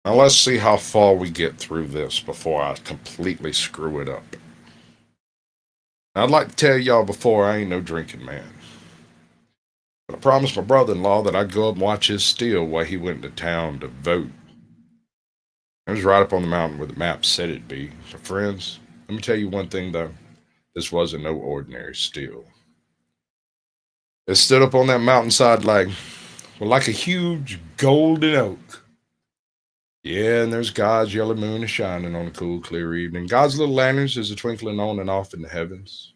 Now let's see how far we get through this before I completely screw it up. Now, I'd like to tell y'all before I ain't no drinking man. But I promised my brother-in-law that I'd go up and watch his still while he went to town to vote. It was right up on the mountain where the map said it'd be. So friends, let me tell you one thing though. This wasn't no ordinary still. It stood up on that mountainside like a huge golden oak. Yeah, and there's God's yellow moon is shining on a cool, clear evening. God's little lanterns is a twinkling on and off in the heavens.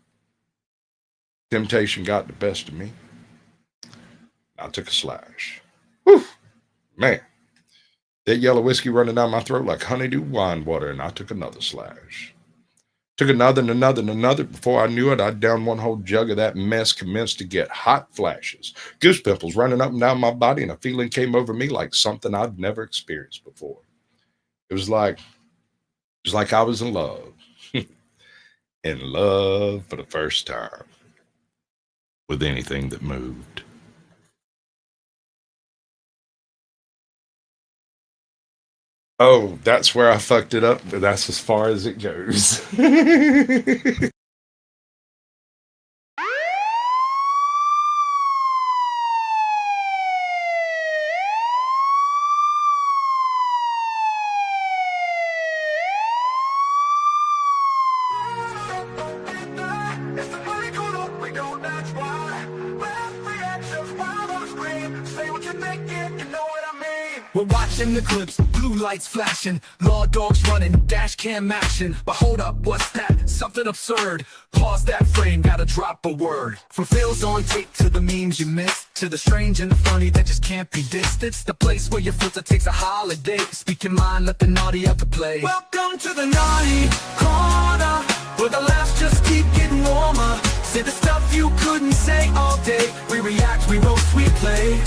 Temptation got the best of me. I took a slash. Whew, man. That yellow whiskey running down my throat like honeydew wine water, and I took another slash. Took another and another and another. Before I knew it, I'd down one whole jug of that mess, commenced to get hot flashes, goose pimples running up and down my body, and a feeling came over me like something I'd never experienced before. It was like I was in love. In love for the first time. With anything that moved. Oh, that's where I fucked it up. That's as far as it goes. We're watching the clips, blue lights flashing, law dogs running, dash cam action. But hold up, what's that? Something absurd. Pause that frame, gotta drop a word. From fails on tape to the memes you missed, to the strange and the funny that just can't be dissed. It's the place where your filter takes a holiday. Speak your mind, let the naughty out to play. Welcome to the naughty corner, where the laughs just keep getting warmer. Say the stuff you couldn't say all day. We react, we roast, we play.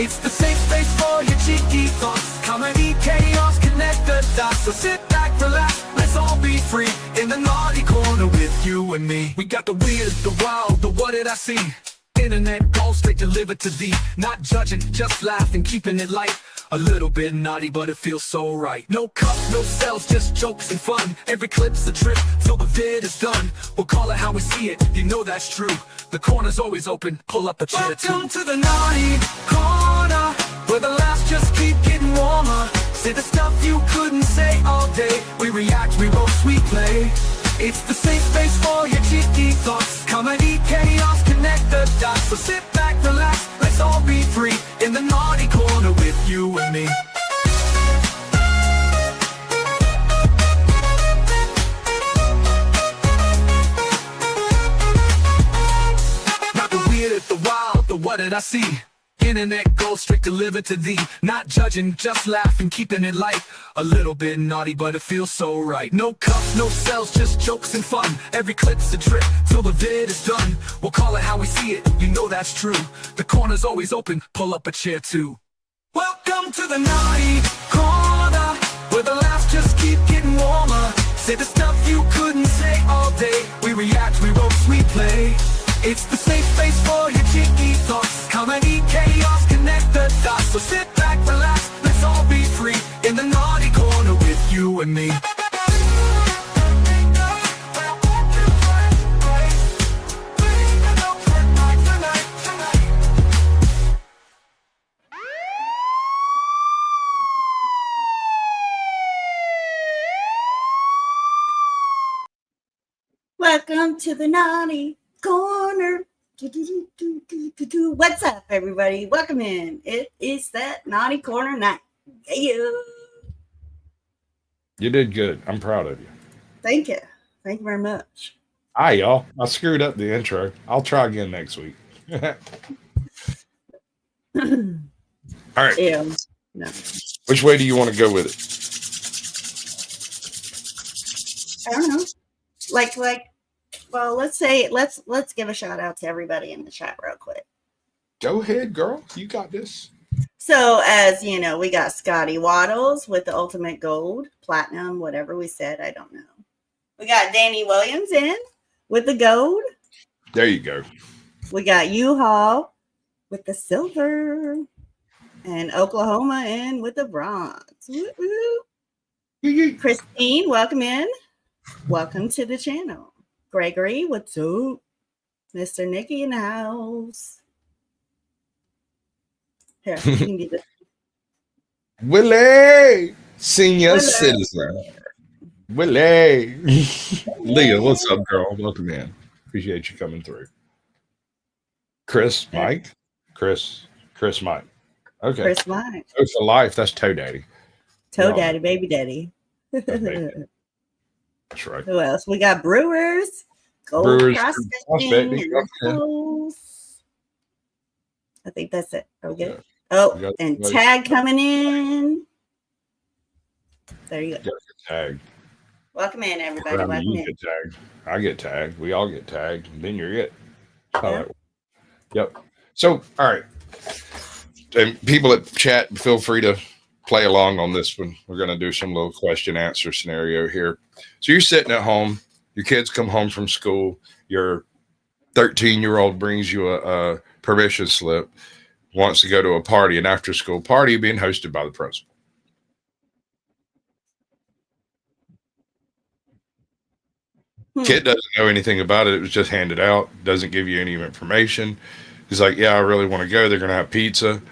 It's the safe space for your cheeky thoughts. Comedy, chaos, connect the dots. So sit back, relax, let's all be free. In the naughty corner with you and me. We got the weird, the wild, the what did I see? Internet gold straight delivered to thee. Not judging, just laughing, keeping it light. A little bit naughty, but it feels so right. No cups, no cells, just jokes and fun. Every clip's a trip till the vid is done. We'll call it how we see it, you know that's true. The corner's always open, pull up a chair too. Welcome to the naughty corner, where the laughs just keep getting warmer. Say the stuff you couldn't say all day. We react, we roast, we play. It's the safe space for your cheeky thoughts. Comedy, chaos, connect the dots. So sit back, relax, let's all be free. In the naughty corner with you and me. Not the weird, the wild, the what did I see? Internet gold straight delivered to thee. Not judging, just laughing, keeping it light. A little bit naughty, but it feels so right. No cups, no cells, just jokes and fun. Every clip's a trip till the vid is done. We'll call it how we see it, you know that's true. The corner's always open, pull up a chair too. Welcome to the naughty corner, where the laughs just keep getting warmer. Say the stuff you couldn't say all day. We react, we roast, we play. It's the safe space for your cheeky thoughts. Comedy, chaos, connect the dots. So sit back, relax, let's all be free. In the naughty corner with you and me. Welcome to the naughty corner. What's up, everybody? Welcome in. It is that naughty corner night. Yeah. You did good. I'm proud of you. Thank you. Thank you very much. Hi, y'all. I screwed up the intro. I'll try again next week. All right. Yeah. No. Which way do you want to go with it? I don't know. Well, let's give a shout out to everybody in the chat real quick. Go ahead, girl. You got this. So, as you know, we got Scotty Waddles with the ultimate gold, platinum, whatever we said, I don't know. We got Danny Williams in with the gold. There you go. We got U-Haul with the silver, and Oklahoma in with the bronze. Woo-woo. Christine, welcome in. Welcome to the channel. Gregory, what's up? Mr. Nicky in the house. Here, you can do this. Willie, senior Hello. citizen. Willie. Leah, what's up, girl? Welcome in. Appreciate you coming through. Chris, Mike? Chris, Mike. Okay. Chris Mike. Oh, for life, that's Toe Daddy. Toe Daddy, baby daddy. That's right. Who else? We got Brewers. Gold Brewers, Prospecting. I think that's it. Okay. Yeah. Oh, and Tag coming in. There you go. Tag. Welcome in, everybody. Welcome in. Get tagged. I get tagged. We all get tagged. And then you're it. Yep. So, all right. And people at chat, feel free to play along on this one. We're going to do some little question answer scenario here. So you're sitting at home. Your kids come home from school. Your 13-year-old brings you a permission slip, wants to go to a party, an after-school party being hosted by the principal. Kid doesn't know anything about it. It was just handed out. Doesn't give you any information. He's like, yeah, I really want to go. They're going to have pizza.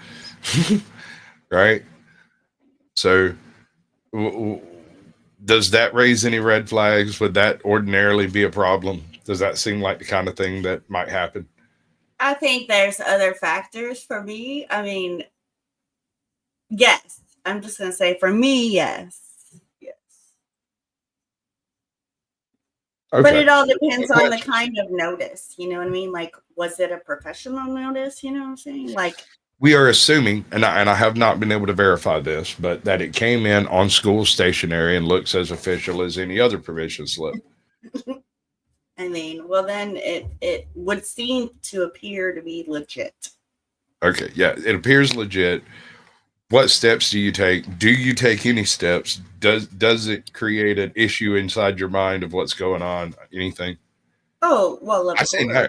Right? So does that raise any red flags? Would that ordinarily be a problem? Does that seem like the kind of thing that might happen? I think there's other factors for me. I mean, yes. I'm just going to say for me, yes. Okay. But it all depends on the kind of notice. You know what I mean? Like, was it a professional notice? You know what I'm saying? Like, we are assuming, and I have not been able to verify this, but that it came in on school stationery and looks as official as any other permission slip. I mean, well, then it would seem to appear to be legit. Okay, yeah, it appears legit. What steps do you take? Do you take any steps? Does it create an issue inside your mind of what's going on? Anything? Oh, well, I say no.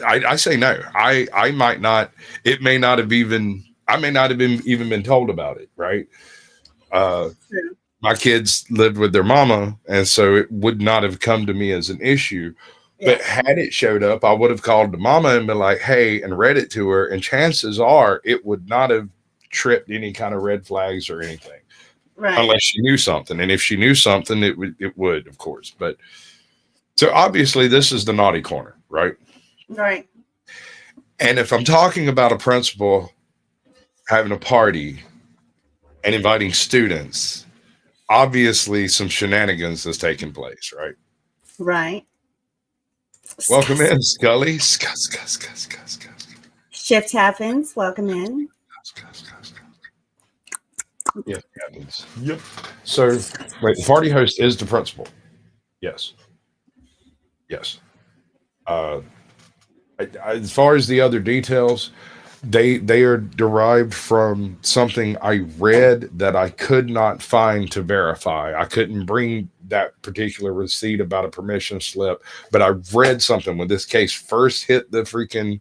I say no. I might not. It may not have even. I may not have even been told about it. Right. True. My kids lived with their mama, and so it would not have come to me as an issue. Yeah. But had it showed up, I would have called the mama and been like, "Hey," and read it to her. And chances are, it would not have tripped any kind of red flags or anything, right? Unless she knew something. And if she knew something, it would, of course. But so obviously, this is the naughty corner, right? Right. And if I'm talking about a principal having a party and inviting students, obviously some shenanigans is taking place, right? Right. Welcome in, Scully. Shift happens. Welcome in. Yeah, happens. Yep. So, wait, the party host is the principal. Yes. Yes. As far as the other details, they are derived from something I read that I could not find to verify. I couldn't bring that particular receipt about a permission slip, but I read something when this case first hit the freaking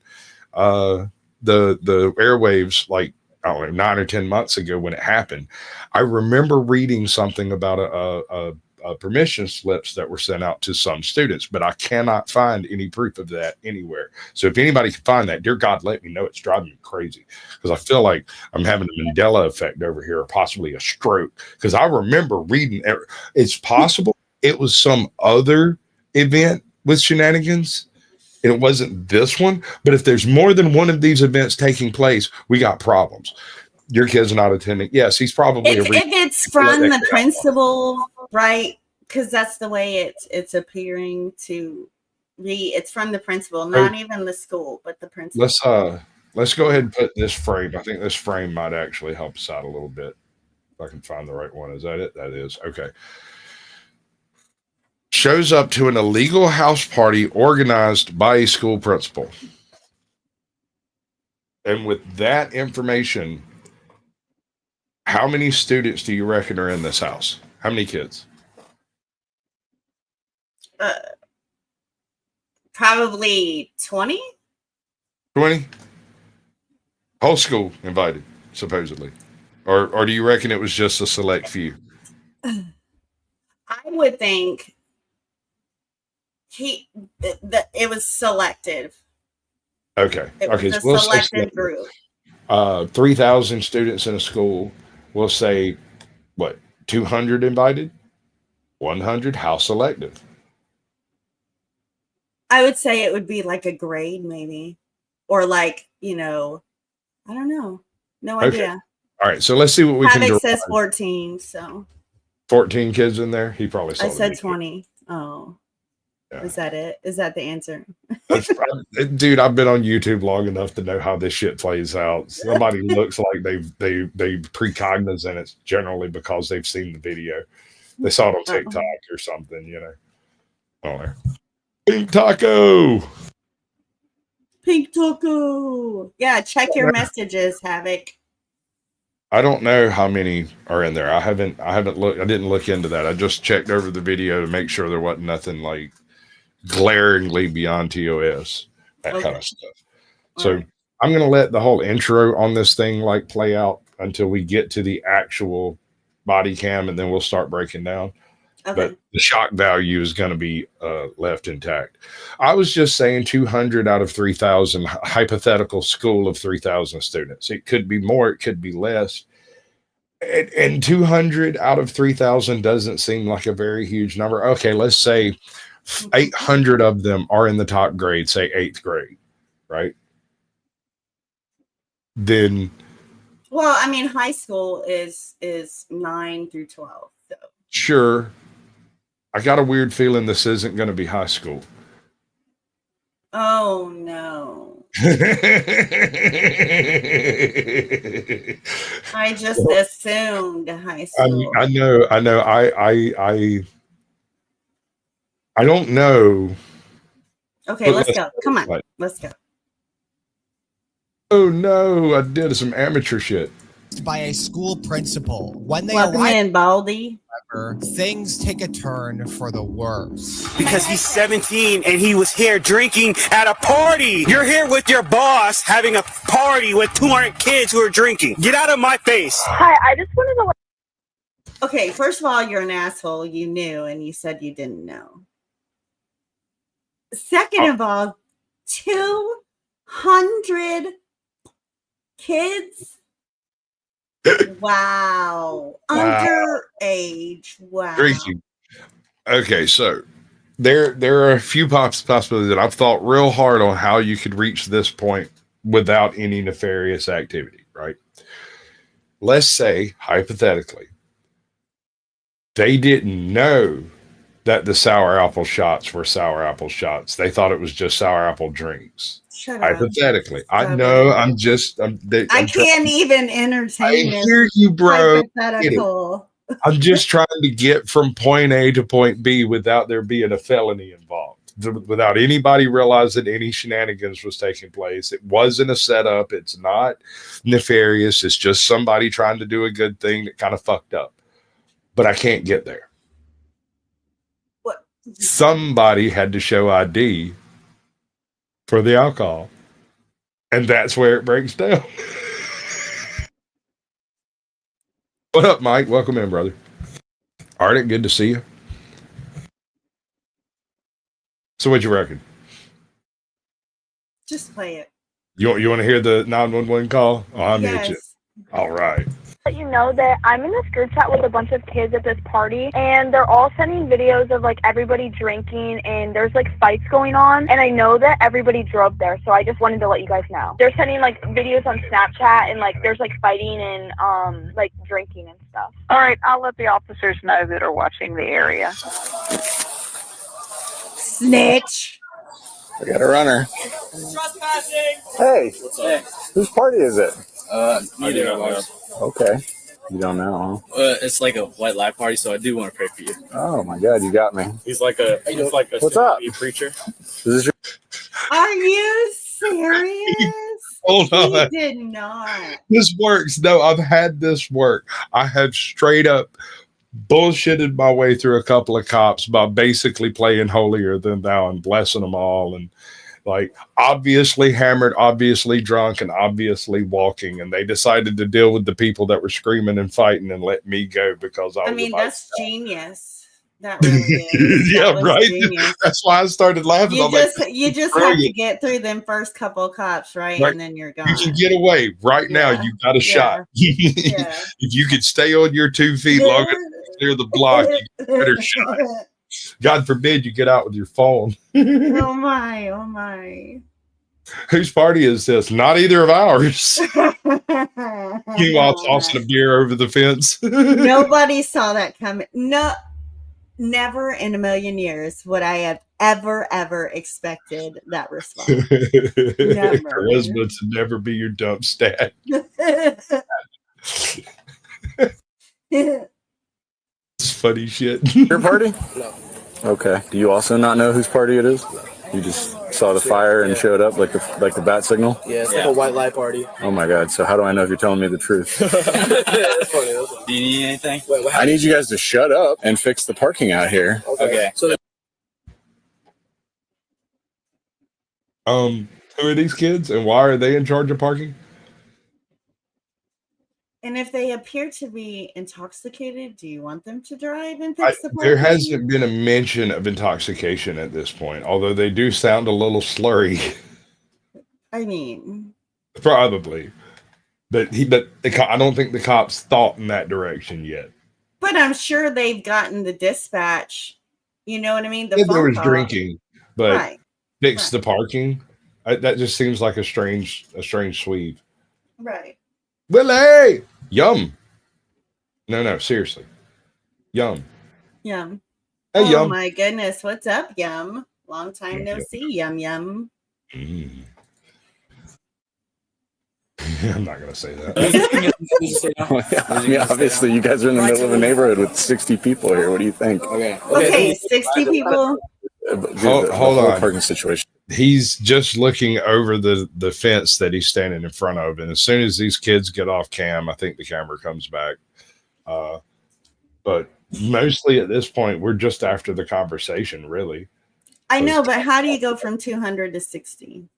the airwaves, like, I don't know, 9 or 10 months ago when it happened. I remember reading something about a permission slips that were sent out to some students, but I cannot find any proof of that anywhere. So if anybody can find that, dear God, let me know. It's driving me crazy because I feel like I'm having a Mandela effect over here, or possibly a stroke, because I remember reading. It's possible it was some other event with shenanigans. And it wasn't this one, but if there's more than one of these events taking place, we got problems. Your kid's not attending. Yes, he's probably. If it's from the principal, right? Because that's the way it's appearing to be. It's from the principal, not even the school, but the principal. Let's go ahead and put this frame. I think this frame might actually help us out a little bit. If I can find the right one. Is that it? That is. Okay. Shows up to an illegal house party organized by a school principal. And with that information, how many students do you reckon are in this house? How many kids? Probably 20. 20? Whole school invited, supposedly. Or do you reckon it was just a select few? I would think it was selective. Okay. It Okay. was So a we'll say selective group. 3,000 students in a school. We'll say what? 200 invited, 100. How selective? I would say it would be like a grade, maybe, or like, I don't know. No Okay. idea. All right. So let's see what we can do. Havoc says 14, so 14 kids in there. He probably saw I the said video. 20. Oh, Yeah. is that it? Is that the answer? Dude, I've been on YouTube long enough to know how this shit plays out. Somebody looks like they precognizant it's generally because they've seen the video. They saw it on TikTok or something, you know. I don't know. Pink taco. Pink taco. Yeah, check your messages, Havoc. I don't know how many are in there. I haven't looked. I didn't look into that. I just checked over the video to make sure there wasn't nothing like glaringly beyond TOS, that kind of stuff. So right. I'm going to let the whole intro on this thing like play out until we get to the actual body cam, and then we'll start breaking down. Okay. But the shock value is going to be left intact. I was just saying 200 out of 3,000, hypothetical school of 3,000 students. It could be more, it could be less. And 200 out of 3,000 doesn't seem like a very huge number. Okay, let's say 800 of them are in the top grade, say 8th grade, right? Then, well, I mean, high school is 9 through 12. So sure. I got a weird feeling this isn't going to be high school. Oh no. I just assumed high school. I know. I don't know. Okay, let's go. Come on. Let's go. Oh no, I did some amateur shit. By a school principal. When they Welcome arrive, in, Baldy. things take a turn for the worse. Because he's 17 and he was here drinking at a party. You're here with your boss having a party with 200 kids who are drinking. Get out of my face. Hi, I just wanted to. Okay, first of all, you're an asshole. You knew, and you said you didn't know. Second of all, 200 kids. Wow. Underage. Wow. Drinking. Okay, so there are a few possibilities that I've thought real hard on how you could reach this point without any nefarious activity, right? Let's say, hypothetically, they didn't know that the sour apple shots were sour apple shots. They thought it was just sour apple drinks. Shut up. Hypothetically. I know, I can't even entertain I hear you, bro. Hypothetical. I'm just trying to get from point A to point B without there being a felony involved, without anybody realizing any shenanigans was taking place. It wasn't a setup. It's not nefarious. It's just somebody trying to do a good thing that kind of fucked up. But I can't get there. What? Somebody had to show ID for the alcohol. And that's where it breaks down. What up, Mike? Welcome in, brother. Arctic, good to see you. So what'd you reckon? Just play it. You want to hear the 911 call? Oh, I'm Yes. you. All right. Let you know that I'm in this group chat with a bunch of kids at this party, and they're all sending videos of like everybody drinking, and there's like fights going on, and I know that everybody drove there, so I just wanted to let you guys know. They're sending like videos on Snapchat, and like there's like fighting and like drinking and stuff. All right, I'll let the officers know that are watching the area. Snitch. I got a runner. Hey, whose party is it? Neither of ours. Okay. You don't know, It's like a white light party, so I do want to pray for you. huh? Oh my God, you got me. He's like a What's up? preacher. Is this your Are you serious? Hold on. He did not. This works. No, I've had this work. I have straight up bullshitted my way through a couple of cops by basically playing holier than thou and blessing them all. And like obviously hammered, obviously drunk, and obviously walking. And they decided to deal with the people that were screaming and fighting and let me go because I was. I mean, about that's genius. That really is. Yeah, That was right. genius. That's why I started laughing. You I'm just like, you just have to get through them first couple of cops, right? Right. And then you're you gone. can get away right now. Yeah. You got a shot. Yeah. If you could stay on your 2 feet long enough to clear the block, you get a better shot. God forbid you get out with your phone. Oh my, oh my. Whose party is this? Not either of ours. Meanwhile, tossing a beer over the fence. Nobody saw that coming. No, never in a million years would I have ever expected that response. Never. Charisma to never be your dump stat. It's funny shit. Your party? No. Okay. Do you also not know whose party it is? You just saw the fire and showed up like the bat signal? Yeah, it's like a white light party. Oh my God. So how do I know if you're telling me the truth? That's funny. Do you need anything? Wait, I need you guys to shut up and fix the parking out here. Okay. So Who are these kids and why are they in charge of parking? And if they appear to be intoxicated, do you want them to drive and fix the parking? There hasn't been a mention of intoxication at this point, although they do sound a little slurry. I mean, probably, but I don't think the cops thought in that direction yet. But I'm sure they've gotten the dispatch. You know what I mean? If there was drinking, but right. fix the parking. That just seems like a strange sweep. Right. Willie, yum. No, seriously, yum. Yum. Hey, oh Yum. My goodness, what's up, Yum? Long time no see, Yum. Mm. I'm not gonna say that. I mean, obviously, you guys are in the middle of a neighborhood with 60 people here. What do you think? Okay, 60 people. Hold on. Parking situation. He's just looking over the fence that he's standing in front of, and as soon as these kids get off cam, I think the camera comes back. But mostly at this point, we're just after the conversation, really. I know, but how do you go from 200 to 60?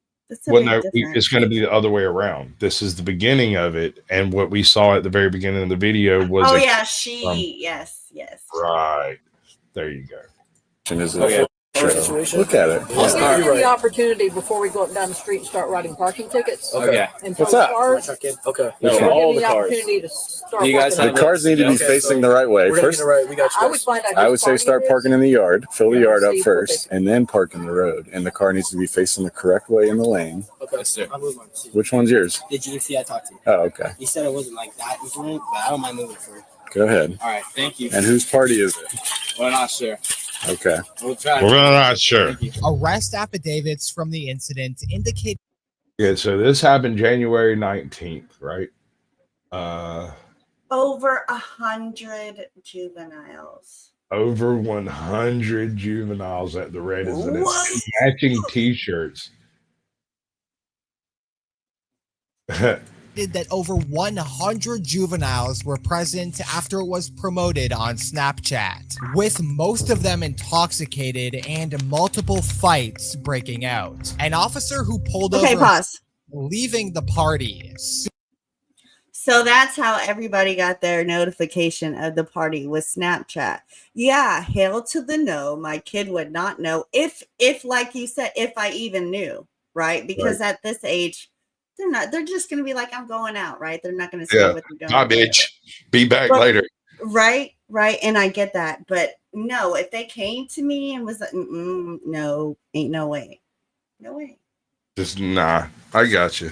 Well, no, it's going to be the other way around. This is the beginning of it, and what we saw at the very beginning of the video was. Oh yeah, yes. Right there, you go. Look at it. I'll give you the opportunity before we go up down the street and start writing parking tickets. Okay. And what's up? Okay. No, all the the cars. opportunity to start. You guys The cars need to be facing the right way. First, we got you guys. I would say start parking in the yard, fill the yard up first, and then park in the road. And the car needs to be facing the correct way in the lane. Okay, sir. Which one's yours? The GC I talked to. Oh, okay. He said it wasn't like that incident, but I don't mind moving for it. Go ahead. All right, thank you. And whose party is it? We're not sure. Okay. We'll try. We're not sure. Arrest affidavits from the incident indicate. Yeah, so this happened January 19th, right? Over 100 juveniles. Over 100 juveniles at the red is matching t-shirts. That over 100 juveniles were present after it was promoted on Snapchat, with most of them intoxicated and multiple fights breaking out. An officer who pulled over pause. Leaving the party. So that's how everybody got their notification of the party with Snapchat. Yeah, hail to the no. My kid would not know if like you said, if I even knew, right? Because at this age, they're just going to be like, I'm going out, right? They're not going to say what they're doing. Bye, bitch. Be back later. Right. And I get that. But no, if they came to me and was like, no, ain't no way. No way. Just nah. I got you.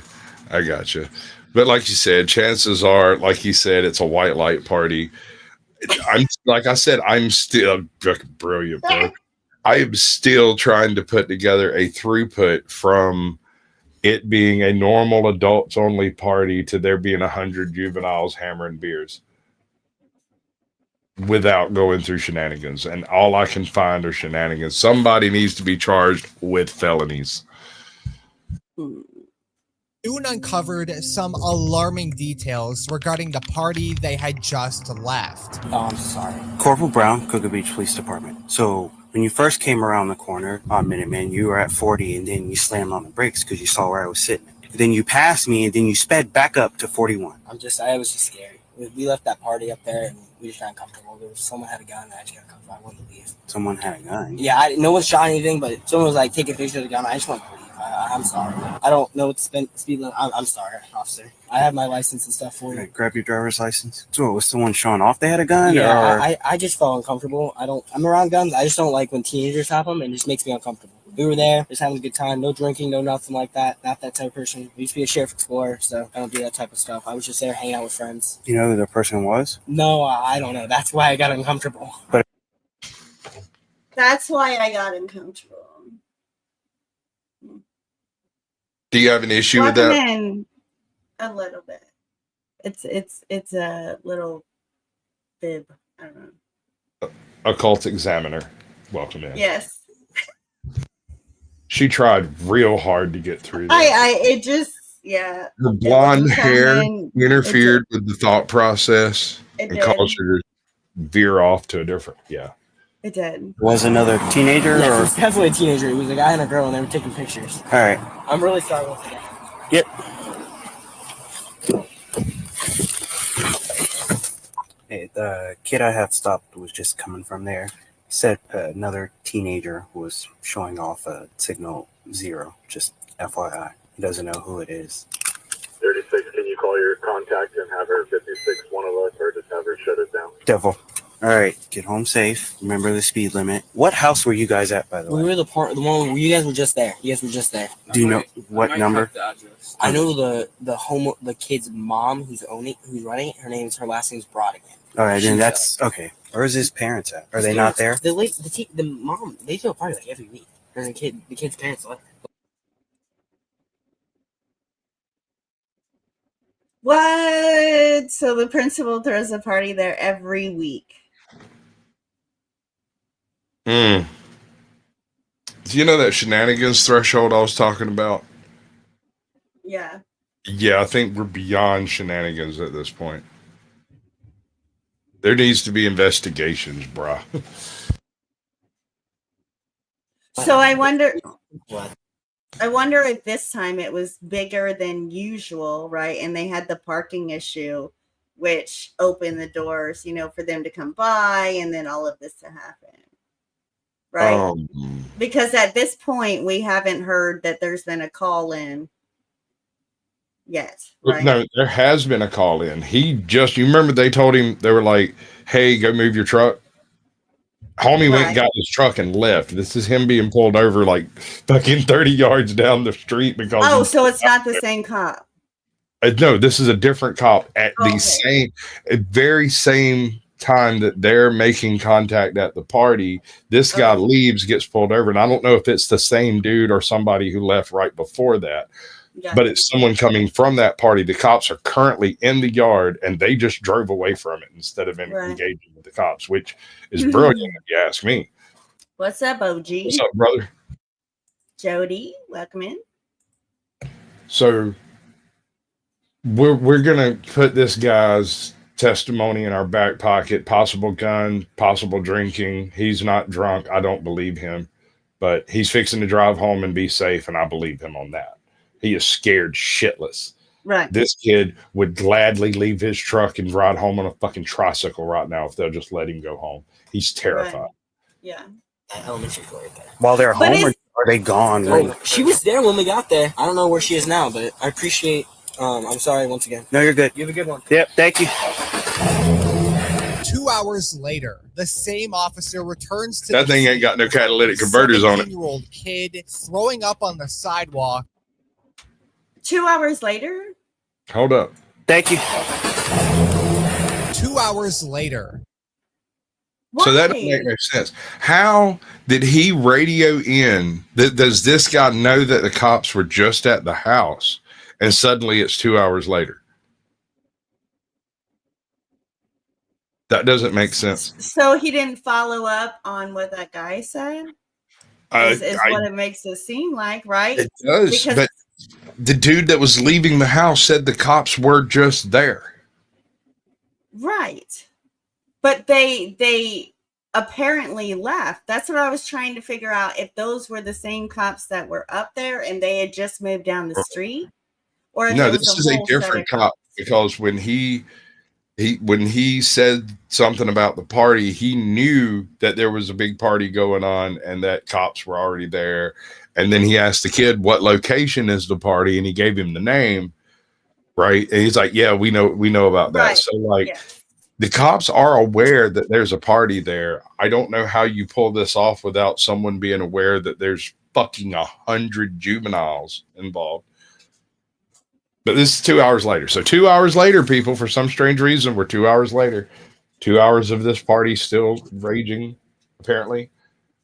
But like you said, chances are, like you said, it's a white light party. I'm still brilliant, bro. I am still trying to put together a throughput from it being a normal adults only party to there being 100 juveniles hammering beers without going through shenanigans. And all I can find are shenanigans. Somebody needs to be charged with felonies. Soon uncovered some alarming details regarding the party they had just left. Oh, I'm sorry. Corporal Brown, Cocoa Beach Police Department. So When you first came around the corner on Minuteman, you were at 40, and then you slammed on the brakes because you saw where I was sitting. Then you passed me, and then you sped back up to 41. I was just scared. We left that party up there, and we just got uncomfortable. Someone had a gun, and I just got uncomfortable. I wanted to leave. Someone had a gun? Yeah, no one shot anything, but someone was like taking pictures of the gun. I just wanted to leave. I'm sorry. I don't know what the speed limit. I'm sorry, officer. I have my license and stuff for you. Right, grab your driver's license. So was someone showing off they had a gun? Yeah, or? I just felt uncomfortable. I'm around guns. I just don't like when teenagers have them, and it just makes me uncomfortable. We were there, just having a good time, no drinking, no nothing like that. Not that type of person. I used to be a sheriff explorer, so I don't do that type of stuff. I was just there hanging out with friends. You know who the person was? No, I don't know. That's why I got uncomfortable. But That's why I got uncomfortable. Do you have an issue with Welcome that? in a little bit. It's a little bib. I don't know. Occult examiner. Welcome in. Yes. She tried real hard to get through this. It just, yeah. Her blonde It hair coming. interfered with the thought process It and did. caused her to veer off to a different, It did. was another teenager? Yeah, it or? was definitely a teenager. It was a guy and a girl, and they were taking pictures. All right. I'm really sorry once again. Yep. Hey, the kid I had stopped was just coming from there. He said another teenager was showing off a signal 0. Just FYI. He doesn't know who it is. 36, can you call your contact and have her 56 one of us, or just have her shut it down? Devil. All right, get home safe. Remember the speed limit. What house were you guys at, by the way? We were the one where you guys were just there. You guys were just there. Do you know what number? I know the kid's mom who's running it. Her last name's Brodigan. All right, then that's okay. Where's his parents at? Are they not there? The mom, they do a party like every week. And the kid's parents left. What? So the principal throws a party there every week. Do you know that shenanigans threshold I was talking about? Yeah. Yeah, I think we're beyond shenanigans at this point. There needs to be investigations, bruh. So I wonder What? I wonder if this time it was bigger than usual, right? And they had the parking issue, which opened the doors, for them to come by and then all of this to happen. Right? Because at this point, we haven't heard that there's been a call in yet. Right? No, there has been a call in. You remember they told him, they were like, hey, go move your truck. Homie went and got his truck and left. This is him being pulled over like fucking 30 yards down the street because. So it's not the same cop. No, this is a different cop at the very same time that they're making contact at the party. This guy leaves, gets pulled over, and I don't know if it's the same dude or somebody who left right before that. But it's someone coming from that party. The cops are currently in the yard, and they just drove away from it instead of engaging with the cops, which is brilliant if you ask me. What's up, OG? What's up, brother? Jody, welcome in. So we're gonna put this guy's testimony in our back pocket. Possible gun, possible drinking. He's not drunk. I don't believe him, but he's fixing to drive home and be safe, and I believe him on that. He is scared shitless. Right. This kid would gladly leave his truck and ride home on a fucking tricycle right now if they'll just let him go home. He's terrified. Right. Yeah. That elementary school right there. While they're home, or are they gone? She was there when we got there. I don't know where she is now, but I appreciate. I'm sorry once again. No, you're good. You have a good one. Yep, thank you. 2 hours later, the same officer returns to that thing ain't got no catalytic converters on it. 17-year-old kid throwing up on the sidewalk. 2 hours later? Hold up. Thank you. 2 hours later. Why? So that doesn't make no sense. How did he radio in? Does this guy know that the cops were just at the house and suddenly it's 2 hours later? That doesn't make sense. So he didn't follow up on what that guy said? Is what it makes it seem like, right? It does. Because but the dude that was leaving the house said the cops were just there. right. But they apparently left. That's what I was trying to figure out, if those were the same cops that were up there and they had just moved down the street, or if No, it was this a is a whole set different of cop cops. because when he said something about the party, he knew that there was a big party going on and that cops were already there. And then he asked the kid, what location is the party? And he gave him the name. Right. And he's like, yeah, we know about that. Right. So like, Yeah. the cops are aware that there's a party there. I don't know how you pull this off without someone being aware that there's fucking 100 juveniles involved. But this is 2 hours later. So 2 hours later, people, for some strange reason, we're 2 hours later. 2 hours of this party still raging, apparently.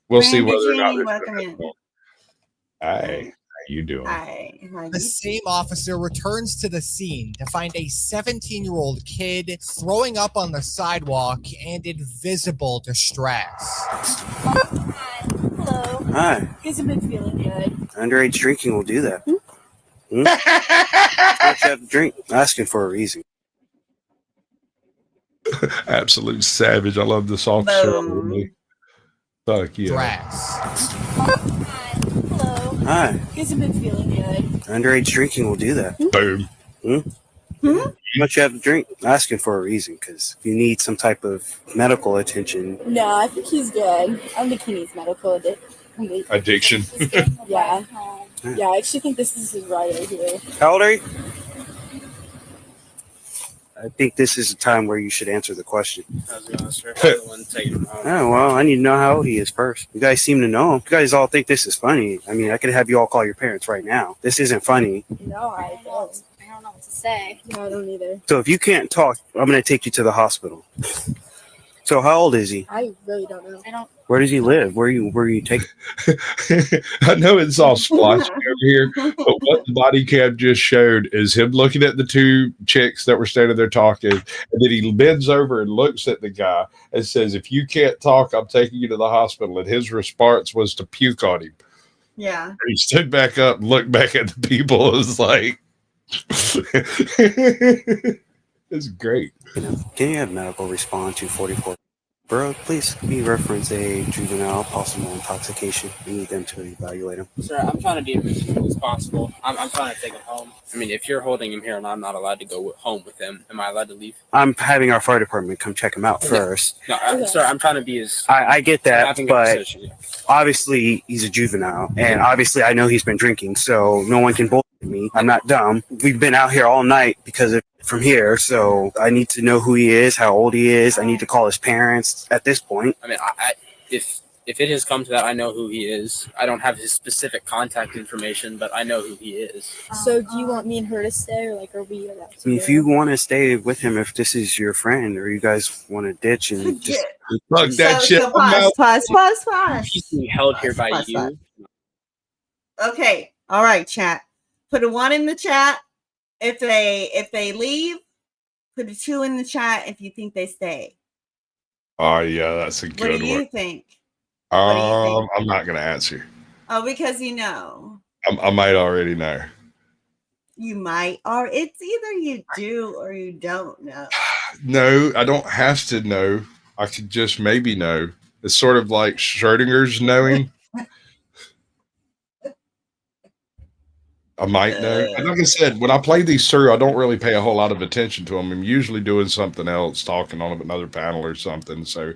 We'll see Randy whether or not G, there's welcome in. Hi, how you doing? Hi. How The you same officer returns to the scene to find a 17-year-old kid throwing up on the sidewalk and in visible distress. Hello. Hi. Hasn't been feeling good. Underage drinking will do that. How much you have to drink? Asking for a reason. Absolute savage. I love this officer. Boom. Fuck yeah. Dress. Hello. Hi. Hasn't been feeling good. Underage drinking will do that. Boom. How much you have to drink? Asking for a reason, because if you need some type of medical attention. No, I think he's good. I don't think he needs medical Addiction. Yeah. Yeah, I actually think this is his right here. How old are you? I think this is a time where you should answer the question. Oh, well, I need to know how old he is first. You guys seem to know him. You guys all think this is funny. I mean, I could have you all call your parents right now. This isn't funny. No, I don't. I don't know what to say. No, I don't either. So if you can't talk, I'm going to take you to the hospital. So how old is he? I really don't know. I don't. Where does he live? Where you taking? I know it's all splotchy over here, but what the body cam just showed is him looking at the two chicks that were standing there talking, and then he bends over and looks at the guy and says, if you can't talk, I'm taking you to the hospital. And his response was to puke on him. Yeah. And he stood back up, looked back at the people, and was like, it's great. Can you have medical respond to 44? Bro, please, can you reference a juvenile possible intoxication? We need them to evaluate him. Sir, I'm trying to be as reasonable as possible. I'm trying to take him home. I mean, if you're holding him here and I'm not allowed to go home with him, am I allowed to leave? I'm having our fire department come check him out first. No, sir, I'm trying to be as... I get that, having a but position. obviously he's a juvenile, and obviously I know he's been drinking, so no one can bullshit me. I'm not dumb. We've been out here all night because of from here, so I need to know who he is, how old he is. I need to call his parents at this point. I mean, if it has come to that, I know who he is. I don't have his specific contact information, but I know who he is. So do you want me and her to stay, or like, are we allowed to I mean, go? if you want to stay with him, if this is your friend, or you guys want to ditch and just fuck that shit. So pause. He's being held here by Pause. you. Okay. All right, chat. Put a 1 in the chat if they leave. Put a 2 in the chat if you think they stay. Oh yeah, that's a What good do you one. think? I'm not gonna answer. Oh, because you know. I might already know. You might, or it's either you do or you don't know. No, I don't have to know. I could just maybe know. It's sort of like Schrodinger's knowing. I might know. And like I said, when I play these through, I don't really pay a whole lot of attention to them. I'm usually doing something else, talking on another panel or something. So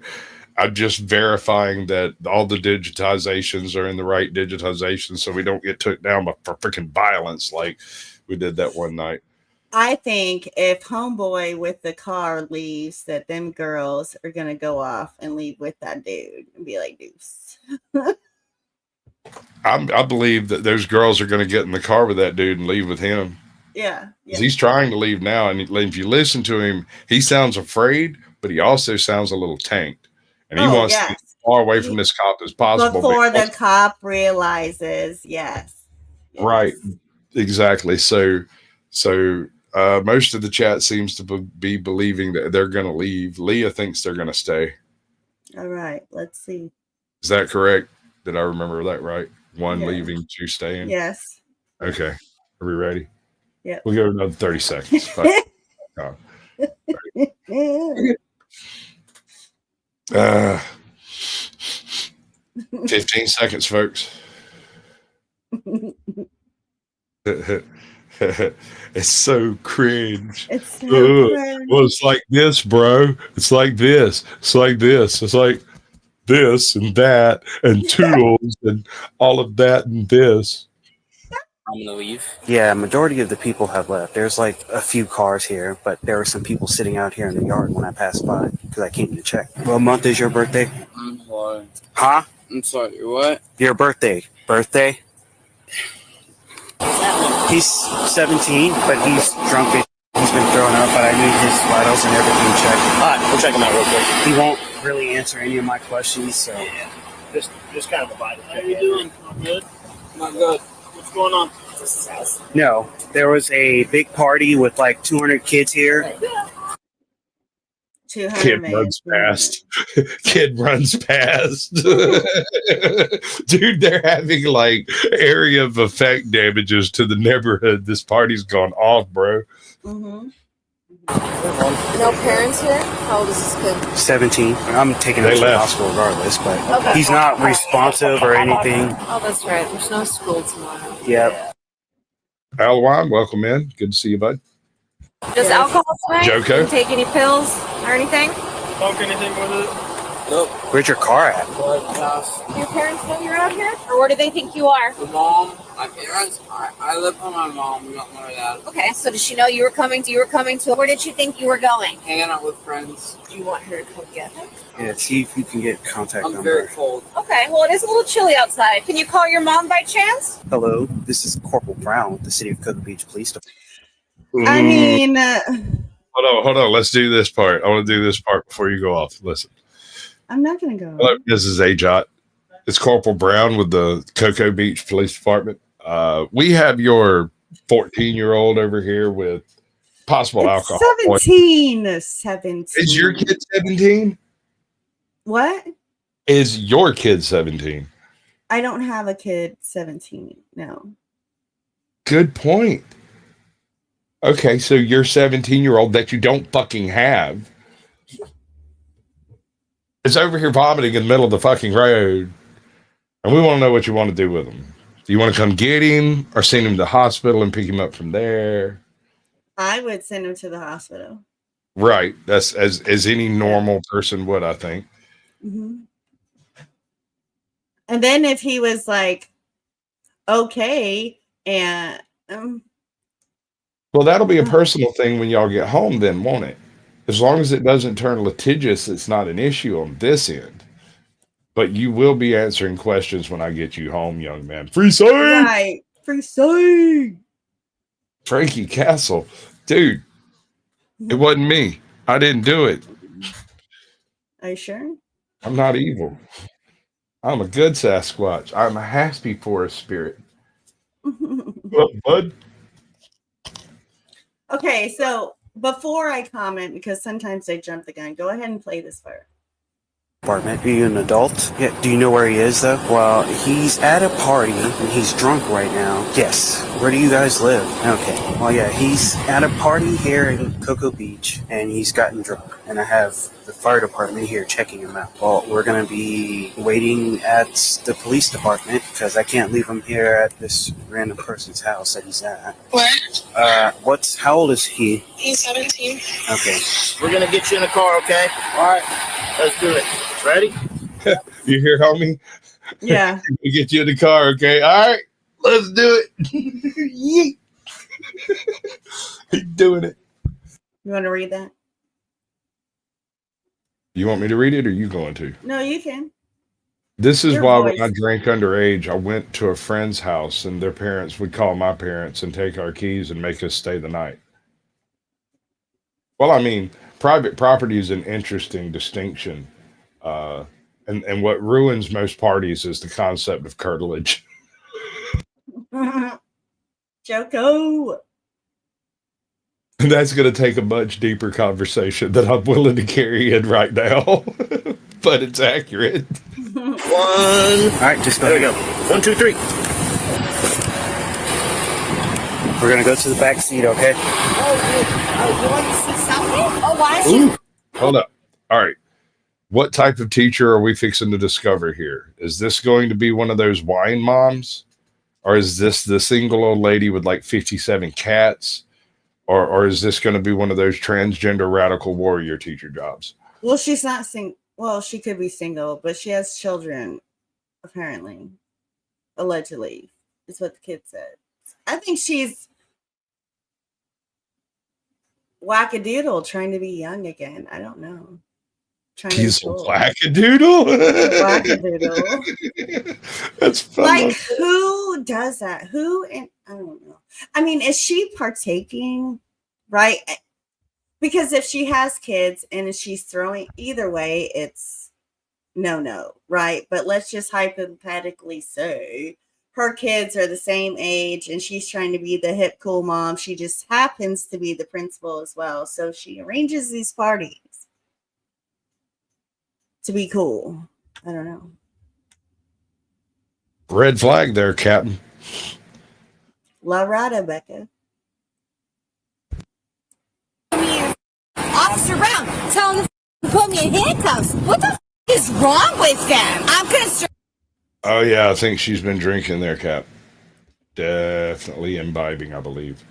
I'm just verifying that all the digitizations are in the right digitization so we don't get took down by freaking violence like we did that one night. I think if homeboy with the car leaves, that them girls are going to go off and leave with that dude and be like, deuce. I believe that those girls are going to get in the car with that dude and leave with him. Yeah. He's trying to leave now. And if you listen to him, he sounds afraid, but he also sounds a little tanked. And he wants to get as far away from this cop as possible. Before the cop realizes, yes. Right. Exactly. So most of the chat seems to be believing that they're going to leave. Leah thinks they're going to stay. All right. Let's see. Is that correct? Did I remember that right? 1 Yeah. leaving, 2 staying? Yes. Okay. Are we ready? Yeah. We'll go another 30 seconds. 15 seconds, folks. It's so cringe. It's so cringe. Well, it's like this, bro. It's like this. It's like this. It's like this and that and tools and all of that and this. I'm gonna leave. Yeah, majority of the people have left. There's like a few cars here, but there were some people sitting out here in the yard when I passed by because I came to check. What month is your birthday? I'm sorry. Huh? I'm sorry. What? Your birthday. Birthday? He's 17, but he's drunk. He's been throwing up, but I need his vitals and everything checked. All right, we'll check him out real quick. He won't really answer any of my questions, so. Just kind of a vital check. How you doing? I'm good. Not good. What's going on? No, there was a big party with like 200 kids here. 200 Kid man. runs past. Kid runs past. Dude, they're having like area of effect damages to the neighborhood. This party's gone off, bro. Mm-hmm. No parents here? How old is this kid? 17. I'm taking him to the hospital regardless, but Okay. he's not responsive or anything. Oh, that's right. There's no school tomorrow. Yep. Alwine, welcome in. Good to see you, bud. Just alcohol tonight? Joko? Didn't take any pills or anything? Smoke anything with it? Nope. Where's your car at? Your parents know you're out here? Or where do they think you are? The mom, my parents, I live with my mom, not my dad. Okay, so does she know you were coming to, where did she think you were going? Hanging out with friends. Do you want her to come get her? Yeah, see if you can get contact I'm number. very cold. Okay, well it is a little chilly outside. Can you call your mom by chance? Hello, this is Corporal Brown with the City of Cocoa Beach Police Department. I mean, Hold on. Let's do this part. I want to do this part before you go off. Listen. I'm not going to go. Hello, this is AJOT. It's Corporal Brown with the Cocoa Beach Police Department. We have your 14-year-old over here with possible alcohol. 17. 17. Is your kid 17? What? Is your kid 17? I don't have a kid 17. No. Good point. Okay, so your 17-year-old that you don't fucking have is over here vomiting in the middle of the fucking road, and we want to know what you want to do with him. Do you want to come get him or send him to the hospital and pick him up from there? I would send him to the hospital. Right. That's as any normal person would, I think. Mm-hmm. And then if he was like, okay, and well, that'll be a personal thing when y'all get home then, won't it? As long as it doesn't turn litigious, it's not an issue on this end. But you will be answering questions when I get you home, young man. Free side! Right. Free side! Frankie Castle. Dude, it wasn't me. I didn't do it. Are you sure? I'm not evil. I'm a good Sasquatch. I'm a happy forest spirit. What, bud? Okay, so before I comment, because sometimes I jump the gun, go ahead and play this part. Apartment. Are you an adult? Yeah. Do you know where he is though? Well, he's at a party and he's drunk right now. Yes. Where do you guys live? Okay. Well, yeah, he's at a party here in Cocoa Beach and he's gotten drunk. And I have the fire department here checking him out. Well, we're gonna be waiting at the police department because I can't leave him here at this random person's house that he's at. Where? How old is he? He's 17. Okay. We're gonna get you in a car, okay? All right. Let's do it. Ready? You hear, homie? Yeah. We get you in the car, okay? All right. Let's do it. Yeet. He's doing it. You want to read that? You want me to read it or you going to? No, you can. This is Your why voice. when I drank underage, I went to a friend's house and their parents would call my parents and take our keys and make us stay the night. Well, I mean, private property is an interesting distinction. And what ruins most parties is the concept of curtilage. Joko. That's going to take a much deeper conversation that I'm willing to carry in right now, but it's accurate. One. All right, just go. There we go. 1, 2, 3. We're gonna go to the back seat, okay? Oh, you want to see something? Oh, why don't you? Ooh, hold up. All right. What type of teacher are we fixing to discover here? Is this going to be one of those wine moms? Or is this the single old lady with like 57 cats? Or is this going to be one of those transgender radical warrior teacher jobs? Well, she's not well, she could be single, but she has children, apparently. Allegedly, is what the kid said. I think she's wackadoodle trying to be young again. I don't know. He's a wackadoodle. Wackadoodle. That's fun. Like, who does that? Who? And I don't know. I mean, is she partaking? Right? Because if she has kids and she's throwing, either way, it's no, right? But let's just hypothetically say her kids are the same age and she's trying to be the hip, cool mom. She just happens to be the principal as well. So she arranges these parties to be cool. I don't know. Red flag there, Captain. La Rada, Becca. Officer Brown, tell them to put me in handcuffs. What the is wrong with them? I'm concerned. Oh, yeah, I think she's been drinking there, Cap. Definitely imbibing, I believe.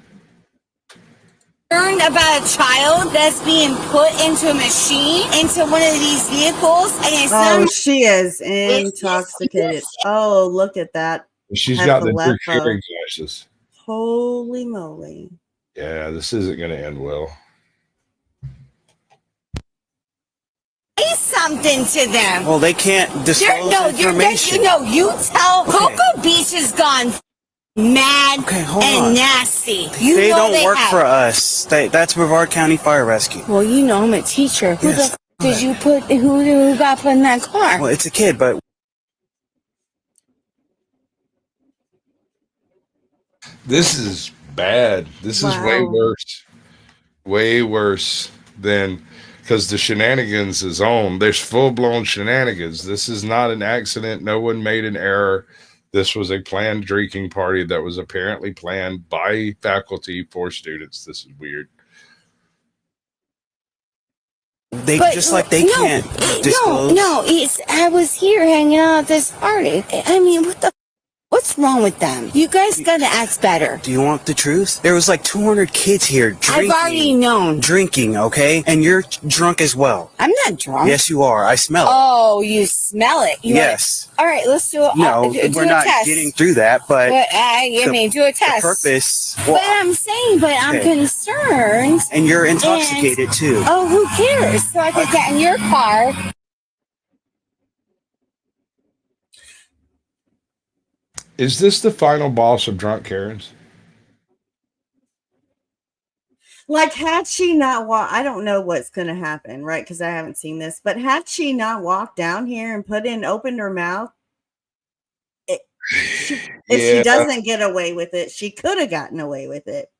About a child that's being put into a machine, into one of these vehicles. And she is intoxicated. Oh, look at that. She's got the carrying glasses. Holy moly. Yeah, this isn't going to end well. Say something to them. Well, they can't disclose information. You tell Cocoa Beach has gone mad and nasty. They don't work for us. That's Brevard County Fire Rescue. Well, you know I'm a teacher. Who the did you put? Who got put in that car? Well, it's a kid, but this is bad. This is way worse. Way worse than, because the shenanigans is on. There's full-blown shenanigans. This is not an accident. No one made an error. This was a planned drinking party that was apparently planned by faculty for students. This is weird. They can't disclose. No, I was here hanging out at this party. I mean, what's wrong with them? You guys gotta act better. Do you want the truth? There was like 200 kids here drinking. I've already known. Drinking, okay? And you're drunk as well. I'm not drunk. Yes, you are. I smell it. Oh, you smell it. Yes. All right, let's do it. No, we're not getting through that, but do a test. The purpose. But I'm concerned. And you're intoxicated too. Oh, who cares? So I could get in your car. Is this the final boss of drunk Karens? Like, had she not walked, I don't know what's going to happen, right? Because I haven't seen this, but had she not walked down here and opened her mouth, if she doesn't get away with it, she could have gotten away with it.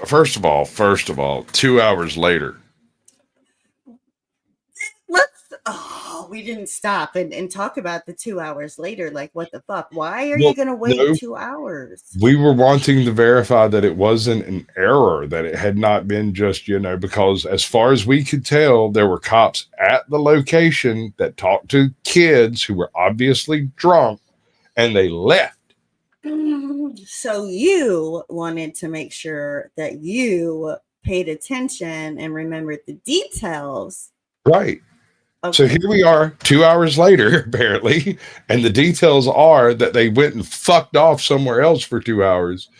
First of all, 2 hours later. We didn't stop and talk about the 2 hours later. Like, what the fuck? Why are you going to wait 2 hours? We were wanting to verify that it wasn't an error, that it had not been just, because as far as we could tell, there were cops at the location that talked to kids who were obviously drunk, and they left. So you wanted to make sure that you paid attention and remembered the details. Right. Okay. So here we are 2 hours later, apparently, and the details are that they went and fucked off somewhere else for 2 hours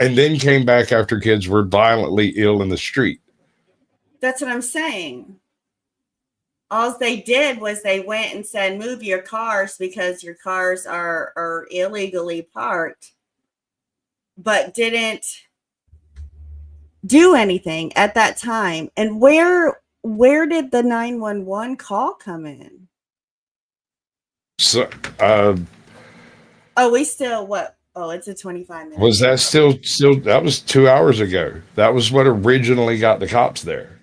and then came back after kids were violently ill in the street. That's what I'm saying. All they did was they went and said, move your cars because your cars are illegally parked, but didn't do anything at that time. And where did the 911 call come in? So, we still what? Oh, it's a 25 minute. Was that still that was 2 hours ago? That was what originally got the cops there.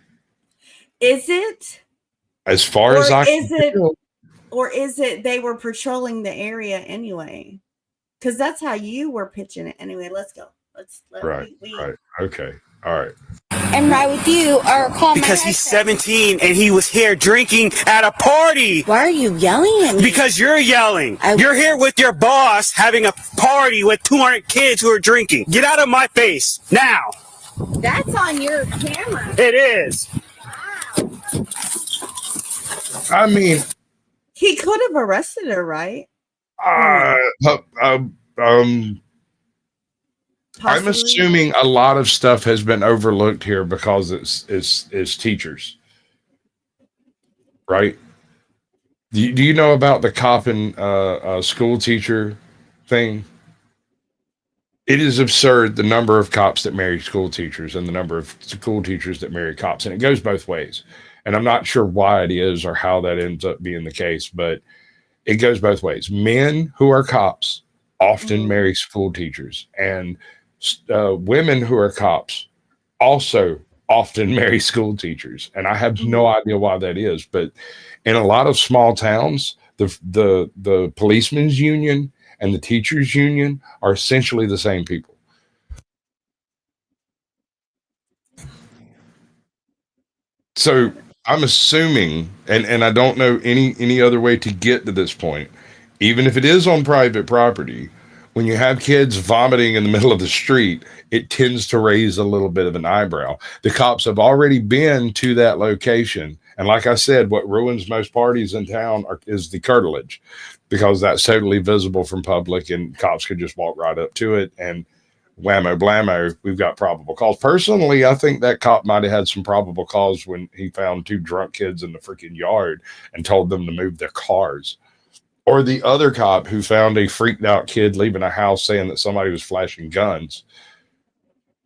Is it? As far as I can tell. Or is it they were patrolling the area anyway? Because that's how you were pitching it. Anyway, let's go. Right. Okay. All right. and ride with you or call Because my he's husband. 17 and he was here drinking at a party. Why are you yelling at me? Because you're yelling. You're here with your boss having a party with 200 kids who are drinking. Get out of my face now. That's on your camera. It is. I mean, He could have arrested her, right? I'm assuming a lot of stuff has been overlooked here because it's teachers, right? Do you know about the cop and school teacher thing? It is absurd the number of cops that marry school teachers and the number of school teachers that marry cops, and it goes both ways. And I'm not sure why it is or how that ends up being the case, but it goes both ways. Men who are cops often marry school teachers, and women who are cops also often marry school teachers. And I have no idea why that is, but in a lot of small towns, the policemen's union and the teachers union are essentially the same people. So I'm assuming, and I don't know any other way to get to this point, even if it is on private property, when you have kids vomiting in the middle of the street, it tends to raise a little bit of an eyebrow. The cops have already been to that location. And like I said, what ruins most parties in town is the curtilage, because that's totally visible from public and cops could just walk right up to it and whammo blammo, we've got probable cause. Personally, I think that cop might have had some probable cause when he found two drunk kids in the freaking yard and told them to move their cars. Or the other cop who found a freaked out kid leaving a house saying that somebody was flashing guns.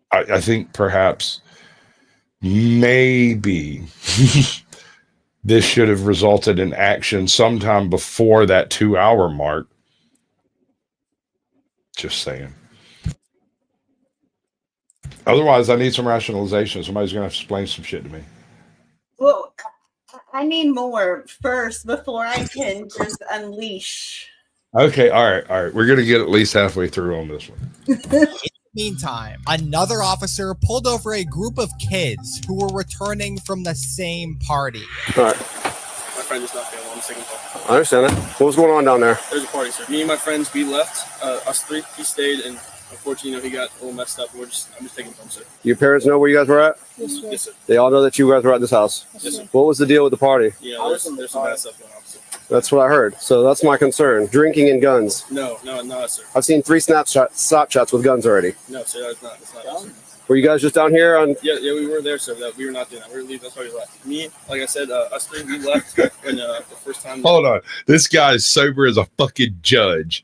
I think perhaps maybe this should have resulted in action sometime before that 2-hour mark. Just saying. Otherwise, I need some rationalization. Somebody's going to have to explain some shit to me. Well, I need more first before I can just unleash. Okay, all right. We're going to get at least halfway through on this one. Meantime, another officer pulled over a group of kids who were returning from the same party. All right. My friend is not feeling on the second call. I understand that. What was going on down there? There's a party, sir. Me and my friends, we left. Us three, he stayed, and unfortunately, he got a little messed up. I'm just taking him home, sir. Your parents know where you guys were at? Yes, sir. They all know that you guys were at this house? Yes, sir. What was the deal with the party? Yeah, there's some bad stuff going on, sir. That's what I heard. So that's my concern. Drinking and guns. No, sir. I've seen 3 Snapchats with guns already. No, sir, that's not us, sir. Were you guys just down here on? Yeah, we were there, sir. We were not doing that. We were leaving. That's why we left. Me, like I said, us three, we left when the first time. Hold on. This guy's sober as a fucking judge.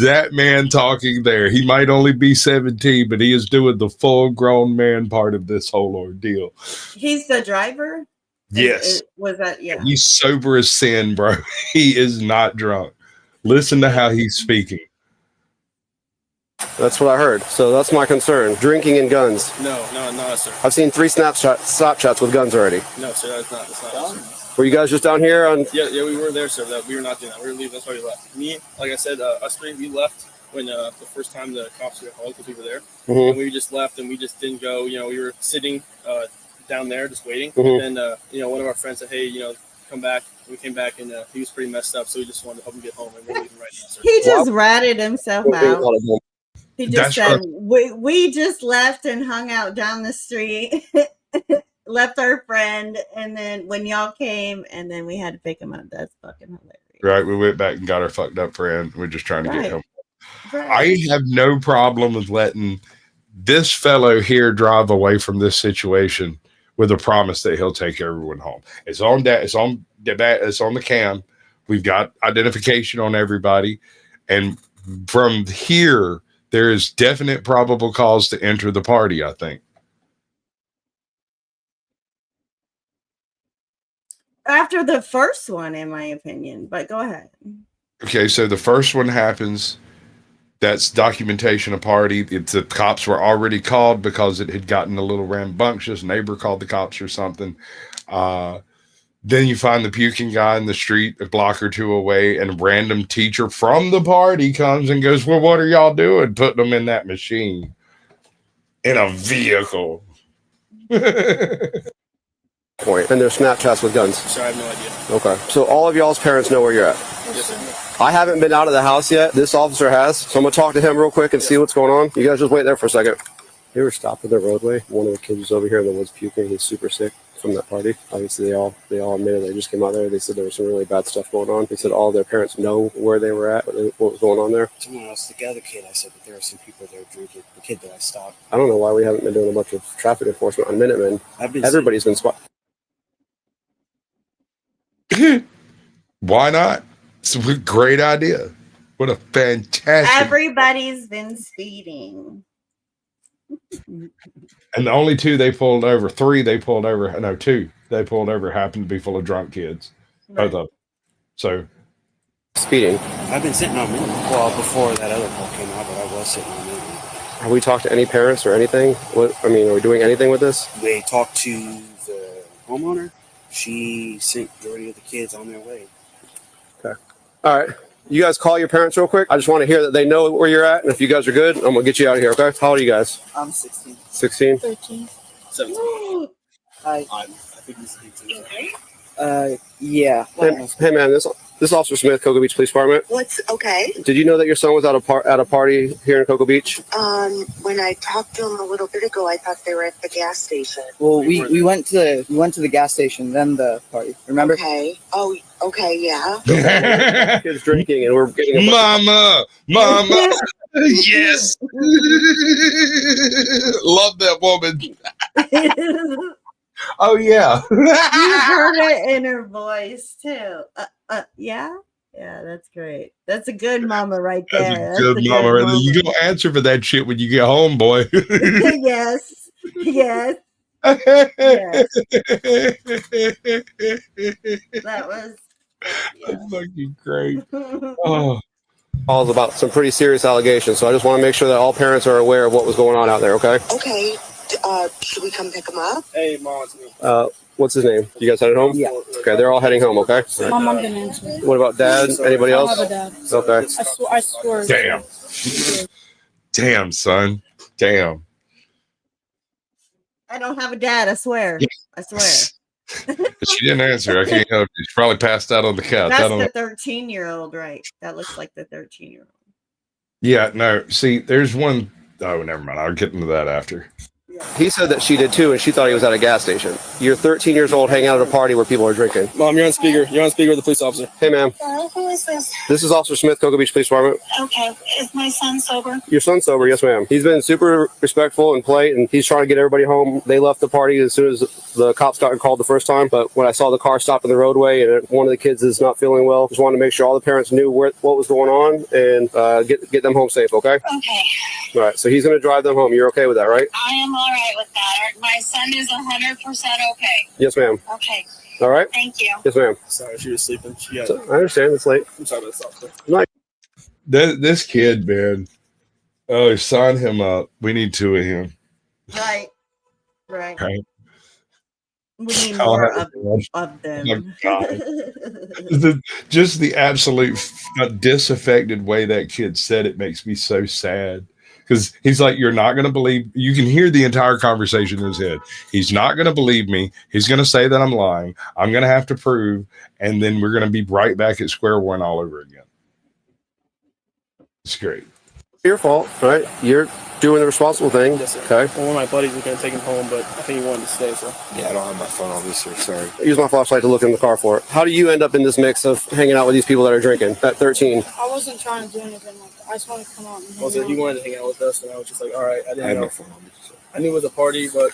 That man talking there, he might only be 17, but he is doing the full grown man part of this whole ordeal. He's the driver? Yes. Was that, yeah. He's sober as sin, bro. He is not drunk. Listen to how he's speaking. That's what I heard. So that's my concern. Drinking and guns. No, sir. I've seen 3 Snapchats with guns already. No, sir, that's not us, sir. Were you guys just down here on? Yeah, we were there, sir. We were not doing that. We were leaving. That's why we left. Me, like I said, us three, we left when the first time the cops were called because we were there. Mm-hmm. And we just left and we just didn't go. We were sitting down there just waiting. Mm-hmm. And one of our friends said, "Hey, come back." We came back and he was pretty messed up, so we just wanted to help him get home. And we're leaving right now, sir. He just ratted himself out. He just said, we just left and hung out down the street, left our friend, and then when y'all came, and then we had to pick him up. That's fucking hilarious. Right, we went back and got our fucked up friend. We're just trying to get him. Right. I have no problem with letting this fellow here drive away from this situation with a promise that he'll take everyone home. It's on that. It's on the cam. We've got identification on everybody, and from here, there is definite probable cause to enter the party, I think. After the first one, in my opinion, but go ahead. Okay, so the first one happens. That's documentation of party. The cops were already called because it had gotten a little rambunctious. Neighbor called the cops or something. Then you find the puking guy in the street a block or two away, and a random teacher from the party comes and goes, "Well, what are y'all doing?" Putting them in that machine. in a vehicle. Point. And there's Snapchats with guns. Sorry, I have no idea. Okay. So all of y'all's parents know where you're at. Yes, sir. I haven't been out of the house yet. This officer has. So I'm going to talk to him real quick and see what's going on. You guys just wait there for a second. They were stopped at the roadway. One of the kids was over here in the woods puking. He's super sick from that party. Obviously, they all admitted they just came out there. They said there was some really bad stuff going on. They said all their parents know where they were at, what was going on there. Someone else, the other kid, I said that there were some people there drinking. The kid that I stopped. I don't know why we haven't been doing a bunch of traffic enforcement on Minutemen. Everybody's been spotted. Why not? It's a great idea. What a fantastic. Everybody's been speeding. And the only two they pulled over, two they pulled over happened to be full of drunk kids. Right. Both of them. So speeding. I've been sitting on Minuteman. Well, before that other call came out, but I was sitting on Minuteman. Have we talked to any parents or anything? Are we doing anything with this? We talked to the homeowner. She sent the majority of the kids on their way. Okay. All right. You guys call your parents real quick. I just want to hear that they know where you're at. And if you guys are good, I'm going to get you out of here, okay? How old are you guys? I'm 16. 16? 13. 17. I think he's 18. yeah. Hey man, this Officer Smith, Cocoa Beach Police Department. What's okay? Did you know that your son was at a party here in Cocoa Beach? When I talked to him a little bit ago, I thought they were at the gas station. Well, we went to the gas station, then the party. Remember? Okay. Oh, okay, yeah. Kids drinking, and we're getting Mama. Yes. Love that woman. Oh yeah. You heard it in her voice too. Yeah, that's great. That's a good mama right there. That's a good mama right there. You gonna answer for that shit when you get home, boy. Yes. That was fucking great. Oh. Calls about some pretty serious allegations, so I just want to make sure that all parents are aware of what was going on out there, okay? Okay. Should we come pick him up? Hey, Mom, it's me. What's his name? You guys headed home? Yeah. Okay, they're all heading home, okay? Mom, I'm gonna answer. What about Dad? Anybody else? I have a dad. Okay. I swear. Damn. Damn, son. Damn. I don't have a dad, I swear. I swear. She didn't answer. I can't help you. She probably passed out on the couch. That's the 13-year-old, right? That looks like the 13-year-old. Yeah, no. See, there's one. Oh, never mind. I'll get into that after. He said that she did too, and she thought he was at a gas station. You're 13 years old, hanging out at a party where people are drinking. Mom, you're on speaker. You're on speaker with the police officer. Hey, ma'am. Who is this? This is Officer Smith, Cocoa Beach Police Department. Okay. Is my son sober? Your son's sober, yes, ma'am. He's been super respectful and polite, and he's trying to get everybody home. They left the party as soon as the cops got called the first time, but when I saw the car stopped in the roadway and one of the kids is not feeling well, just wanted to make sure all the parents knew what was going on and get them home safe, okay? Okay. All right, so he's going to drive them home. You're okay with that, right? I am all right with that. My son is 100% okay. Yes, ma'am. Okay. All right? Thank you. Yes, ma'am. Sorry, she was sleeping. I understand. It's late. I'm sorry about this, officer. Nice. This kid, man. Oh, sign him up. We need two of him. Right. Right. We need more of them. Oh, God. Just the absolute disaffected way that kid said it makes me so sad. Because he's like, you're not going to believe. You can hear the entire conversation in his head. He's not going to believe me. He's going to say that I'm lying. I'm going to have to prove. And then we're going to be right back at square one all over again. It's great. Your fault, right? You're doing the responsible thing. Yes, sir. Okay. Well, one of my buddies was going to take him home, but I think he wanted to stay, so. Yeah, I don't have my phone on this, sir. Sorry. Use my flashlight to look in the car for it. How do you end up in this mix of hanging out with these people that are drinking at 13? I wasn't trying to do anything like that. I just wanted to come out and hang Also, out. he wanted to hang out with us, and I was just like, all right. I I didn't have know. my phone on me. So. I knew it was a party, but,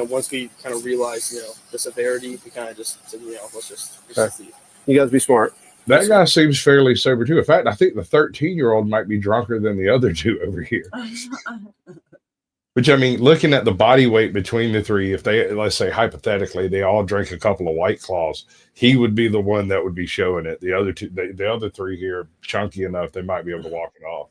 once we kind of realized, the severity, we kind of just said, let's just leave. You guys be smart. That guy seems fairly sober too. In fact, I think the 13-year-old might be drunker than the other two over here. Which, I mean, looking at the body weight between the three, if they, let's say hypothetically, they all drink a couple of White Claws, he would be the one that would be showing it. The other two, the other three here, chunky enough, they might be able to walk it off.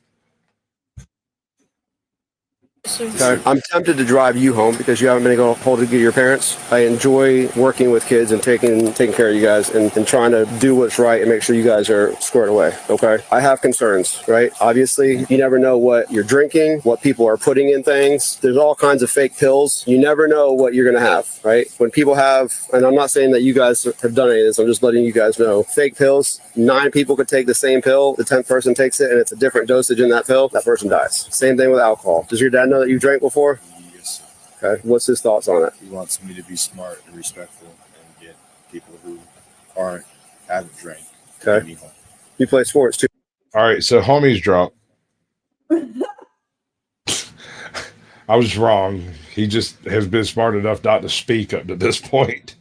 Okay. I'm tempted to drive you home because you haven't been able to hold to get your parents. I enjoy working with kids and taking care of you guys and trying to do what's right and make sure you guys are squared away. Okay. I have concerns, right? Obviously, you never know what you're drinking, what people are putting in things. There's all kinds of fake pills. You never know what you're going to have, right? When people have, and I'm not saying that you guys have done any of this, I'm just letting you guys know, fake pills, 9 people could take the same pill. The 10th person takes it and it's a different dosage in that pill. That person dies. Same thing with alcohol. Does your dad know that you drank before? Yes. Okay. What's his thoughts on it? He wants me to be smart and respectful and get people who haven't drank. Okay. You play sports too. All right, so homie's dropped. I was wrong. He just has been smart enough not to speak up to this point.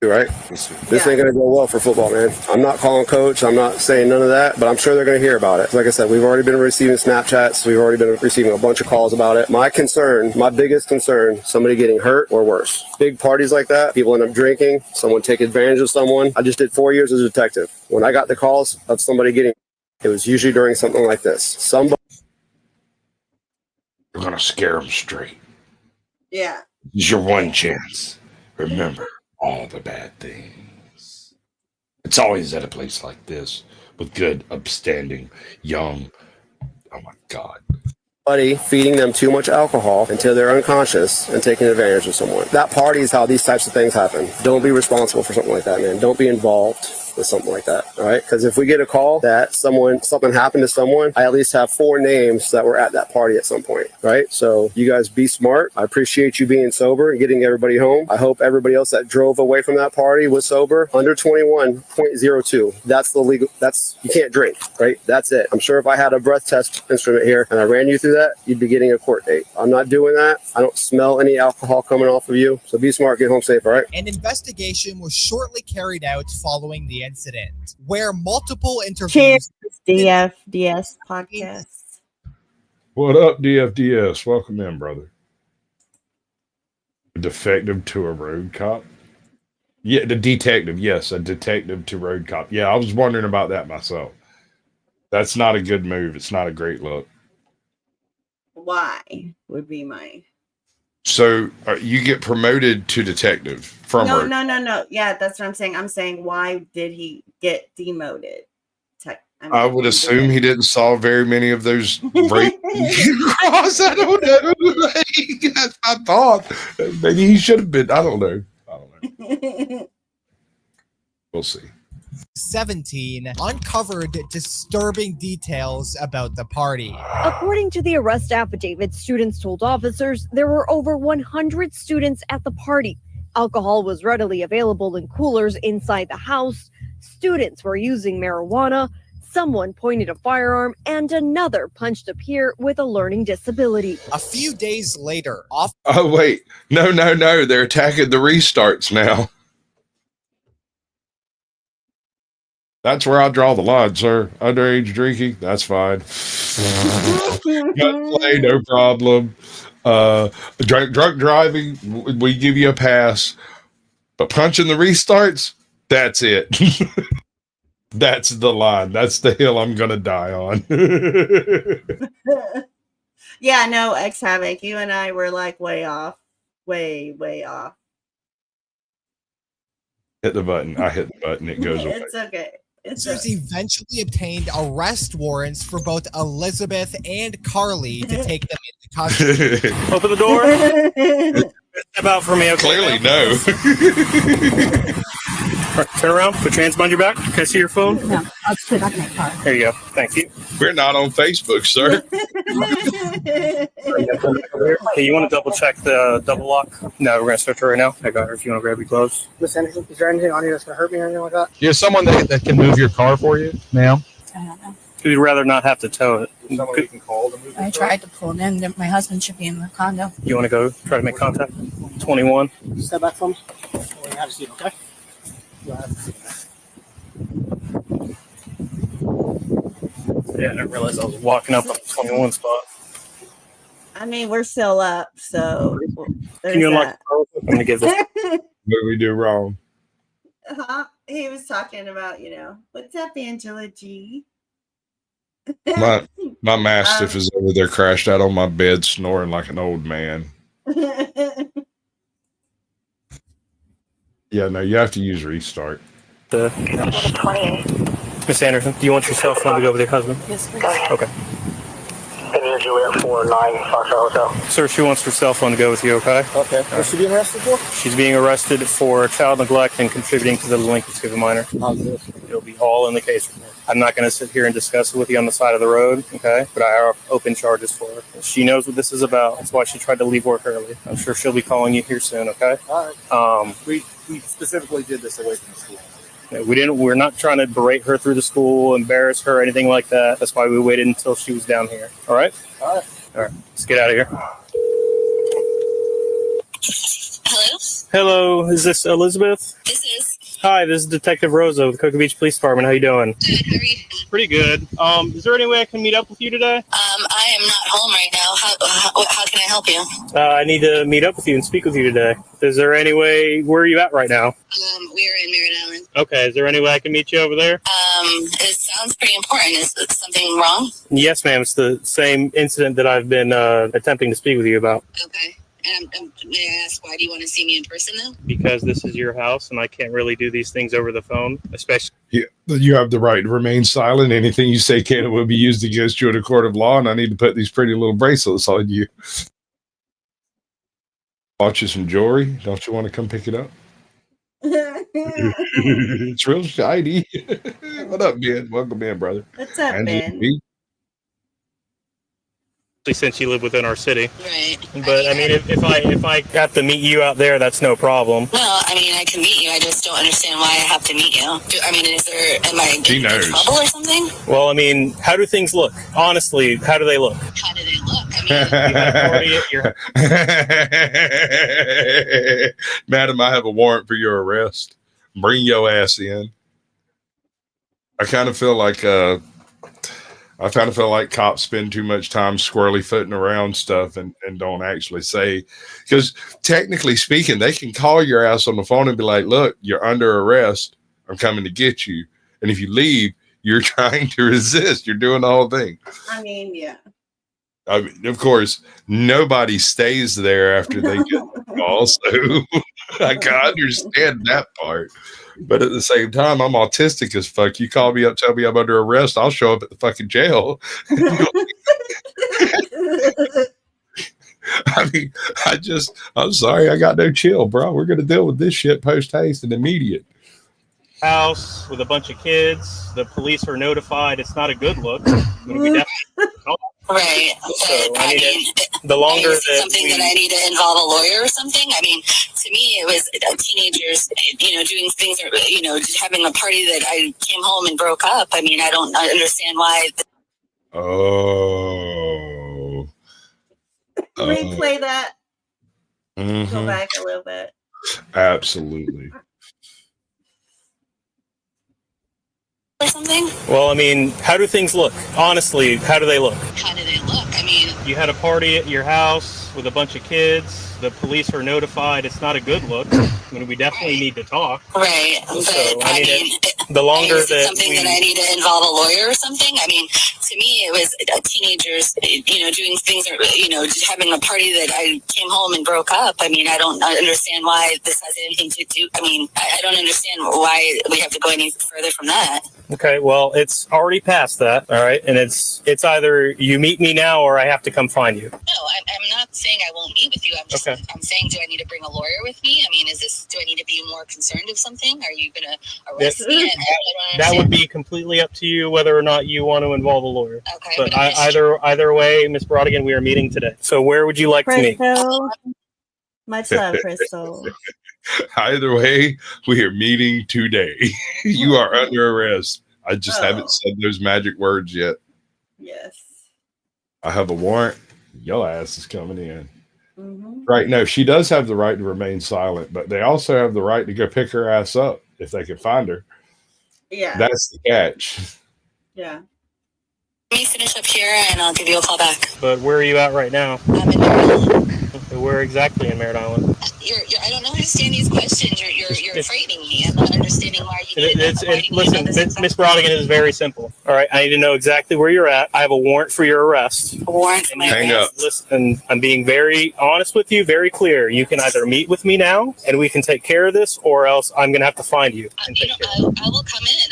Right? This ain't going to go well for football, man. I'm not calling coach. I'm not saying none of that, but I'm sure they're going to hear about it. Like I said, we've already been receiving Snapchats. We've already been receiving a bunch of calls about it. My biggest concern, somebody getting hurt or worse. Big parties like that, people end up drinking, someone take advantage of someone. I just did 4 years as a detective. When I got the calls of somebody getting, it was usually during something like this. You're going to scare them straight. Yeah. It's your one chance. Remember all the bad things. It's always at a place like this with good, upstanding, young. Oh my God. Buddy feeding them too much alcohol until they're unconscious and taking advantage of someone. That party is how these types of things happen. Don't be responsible for something like that, man. Don't be involved with something like that. All right. Because if we get a call that something happened to someone, I at least have 4 names that were at that party at some point. Right. So you guys be smart. I appreciate you being sober and getting everybody home. I hope everybody else that drove away from that party was sober. Under 21.02. That's the legal. You can't drink. Right. That's it. I'm sure if I had a breath test instrument here and I ran you through that, you'd be getting a court date. I'm not doing that. I don't smell any alcohol coming off of you. So be smart. Get home safe. All right. An investigation was shortly carried out following the incident, where multiple interviews. Cheers, DFDS podcast. What up, DFDS? Welcome in, brother. A defective to a road cop? Yeah, the detective. Yes, a detective to road cop. Yeah, I was wondering about that myself. That's not a good move. It's not a great look. Why would be my... So you get promoted to detective from road. No. Yeah, that's what I'm saying. I'm saying, why did he get demoted? I would assume he didn't solve very many of those rape cross. I don't know. That's my thought. Maybe he should have been. I don't know. We'll see. 17 uncovered disturbing details about the party. According to the arrest affidavit, students told officers there were over 100 students at the party. Alcohol was readily available in coolers inside the house. Students were using marijuana. Someone pointed a firearm, and another punched a peer with a learning disability. A few days later, Oh, wait. No. They're attacking the restarts now. That's where I draw the line, sir. Underage drinking, that's fine. Gunplay, no problem. Drunk driving, we give you a pass. But punching the restarts, that's it. That's the line. That's the hill I'm going to die on. Yeah, no, X-Havoc. You and I were like way off. Way off. Hit the button. I hit the button. It goes away. It's okay. Officers eventually obtained arrest warrants for both Elizabeth and Carly to take them into custody. Open the door. Step out for me. Okay. Clearly, no. Turn around. Put your hands behind your back. Can I see your phone? No, I'll just put it back in my car. There you go. Thank you. We're not on Facebook, sir. Hey, you want to double check the double lock? No, we're going to start her right now. I got her if you want to grab your gloves. Miss Anderson, is there anything on here that's going to hurt me or anything like that? You have someone that can move your car for you, ma'am? I don't know. We'd rather not have to tow it. Someone we can call to move I tried to pull it in. My husband should be in the condo. You want to go try to make contact? 21. Step back from me. You have a seat, okay? You have a seat. Yeah, I didn't realize I was walking up on the 21 spot. I mean, we're still up, so Can you unlock the car? I'm going to give this. What did we do wrong? He was talking about, what's up, Angela G? My my mastiff is over there crashed out on my bed snoring like an old man. Yeah, no, you have to use restart. Miss Anderson, do you want your cell phone to go with your husband? Yes, please. Okay. Juliet 49 Foxtrot Hotel. Sir, she wants her cell phone to go with you, okay? Okay. What's she being arrested for? She's being arrested for child neglect and contributing to the delinquency of a minor. How's this? It'll be all in the case report. I'm not going to sit here and discuss it with you on the side of the road, okay? But I have open charges for her. She knows what this is about. That's why she tried to leave work early. I'm sure she'll be calling you here soon, okay? All right. We specifically did this away from the school. We're not trying to berate her through the school, embarrass her, anything like that. That's why we waited until she was down here. All right? All right. All right. Let's get out of here. Hello? Hello. Is this Elizabeth? This is. Hi, this is Detective Rosa with the Cocoa Beach Police Department. How you doing? Good, how are you? Pretty good. Is there any way I can meet up with you today? I am not home right now. How can I help you? I need to meet up with you and speak with you today. Is there any way, where are you at right now? We are in Merritt Island. Okay, is there any way I can meet you over there? It sounds pretty important. Is something wrong? Yes, ma'am. It's the same incident that I've been attempting to speak with you about. Okay. May I ask, why do you want to see me in person, though? Because this is your house, and I can't really do these things over the phone, especially. Yeah, you have the right to remain silent. Anything you say can and will be used against you in a court of law, and I need to put these pretty little bracelets on you. Bought you some jewelry. Don't you want to come pick it up? It's real shiny. What up, Ben? Welcome in, brother. What's up, Angela Ben? B. Since you live within our city. Right. But I mean, if I got to meet you out there, that's no problem. Well, I mean, I can meet you. I just don't understand why I have to meet you. Am I getting in trouble or something? Well, I mean, how do things look? Honestly, how do they look? How do they look? Madam, I have a warrant for your arrest. Bring your ass in. I kind of feel like cops spend too much time squirrely footing around stuff and don't actually say, because technically speaking, they can call your ass on the phone and be like, look, you're under arrest. I'm coming to get you. And if you leave, you're trying to resist. You're doing the whole thing. I mean, yeah. I mean, of course, nobody stays there after they get the call. So I can understand that part. But at the same time, I'm autistic as fuck. You call me up, tell me I'm under arrest, I'll show up at the fucking jail. I mean, I'm sorry, I got no chill, bro. We're going to deal with this shit post haste and immediate. House with a bunch of kids. The police are notified. It's not a good look. Right. The longer is it something that I need to involve a lawyer or something? I mean, to me, it was teenagers, doing things, just having a party that I came home and broke up. I mean, I don't understand why. Oh. Replay that. Mhm. Go back a little bit. Absolutely. Or something? Well, I mean, how do things look? Honestly, how do they look? How do they look? I mean, you had a party at your house with a bunch of kids. The police are notified. It's not a good look. I mean, we definitely need to talk. Right. So, The longer is it something that I need to involve a lawyer or something? I mean, to me, it was teenagers, doing things, just having a party that I came home and broke up. I mean, I don't understand why this has anything to do. I mean, I don't understand why we have to go any further from that. Okay, well, it's already past that, all right? And it's either you meet me now or I have to come find you. No, I'm not saying I won't meet with you. I'm just I'm saying, do I need to bring a lawyer with me? I mean, do I need to be more concerned of something? Are you going to arrest me? That would be completely up to you whether or not you want to involve a lawyer. Okay. But either way, Ms. Brodigan, we are meeting today. So where would you like to meet? Crystal. Much love, Crystal. Either way, we are meeting today. You are under arrest. I just haven't said those magic words yet. Yes. I have a warrant. Your ass is coming in. Mm-hmm. Right. No, she does have the right to remain silent, but they also have the right to go pick her ass up if they can find her. Yeah. That's the catch. Yeah. Let me finish up here and I'll give you a call back. But where are you at right now? I'm in Maryland. Where exactly in Merritt Island? I don't understand these questions. You're frightening me. I'm not understanding why you need Listen, Miss Brodigan, it is very simple. All right, I need to know exactly where you're at. I have a warrant for your arrest. A warrant for my Hang arrest? up. Listen, I'm being very honest with you, very clear. You can either meet with me now and we can take care of this, or else I'm going to have to find you. I will come in.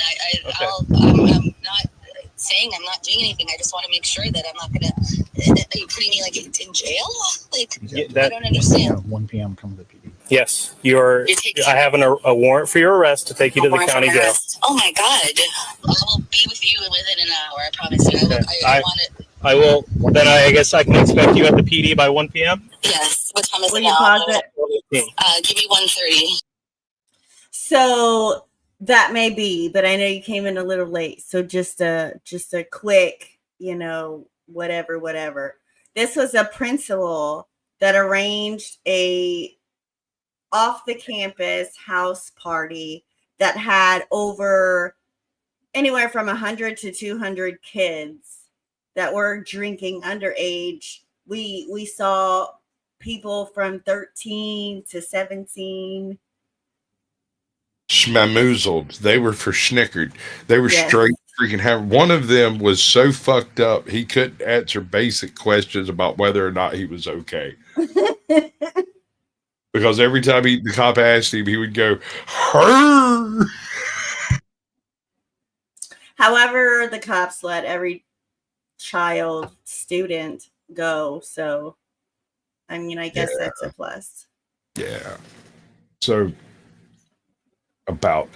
I'm not saying I'm not doing anything. I just want to make sure that I'm not going to. Are you putting me like in jail? Like, I don't understand. 1 p.m. come to the PD. Yes, I have a warrant for your arrest to take you to the county jail. Oh my God! I will be with you within an hour. I promise you. I will. Then I guess I can expect you at the PD by 1 p.m. Yes. What time is Will it you now? pause it? Give me 1:30. So that may be, but I know you came in a little late. So just a quick, whatever. This was a principal that arranged a off the campus house party that had over anywhere from 100 to 200 kids that were drinking underage. We saw people from 13 to 17. Schmamoozled. They were for snickered. They were straight freaking hammered. One of them was so fucked up he couldn't answer basic questions about whether or not he was okay. Because every time the cop asked him, he would go, "Her." However, the cops let every student go. So, I mean, I guess that's a plus. Yeah. So, about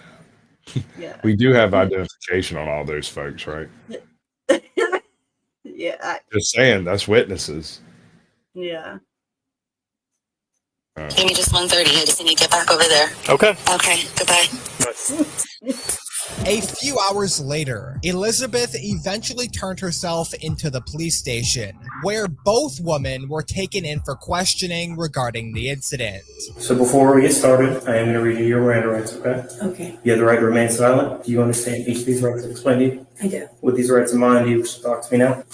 yeah, we do have identification on all those folks, right? Yeah. Just saying, that's witnesses. Yeah. Give me just 1:30. I just need to get back over there. Okay. Okay. Goodbye. A few hours later, Elizabeth eventually turned herself into the police station, where both women were taken in for questioning regarding the incident. So before we get started, I am going to read you your Miranda rights, okay? Okay, You have the right to remain silent. Do you understand each of these rights I've explained to you? I do. With these rights in mind, do you wish to talk to me now?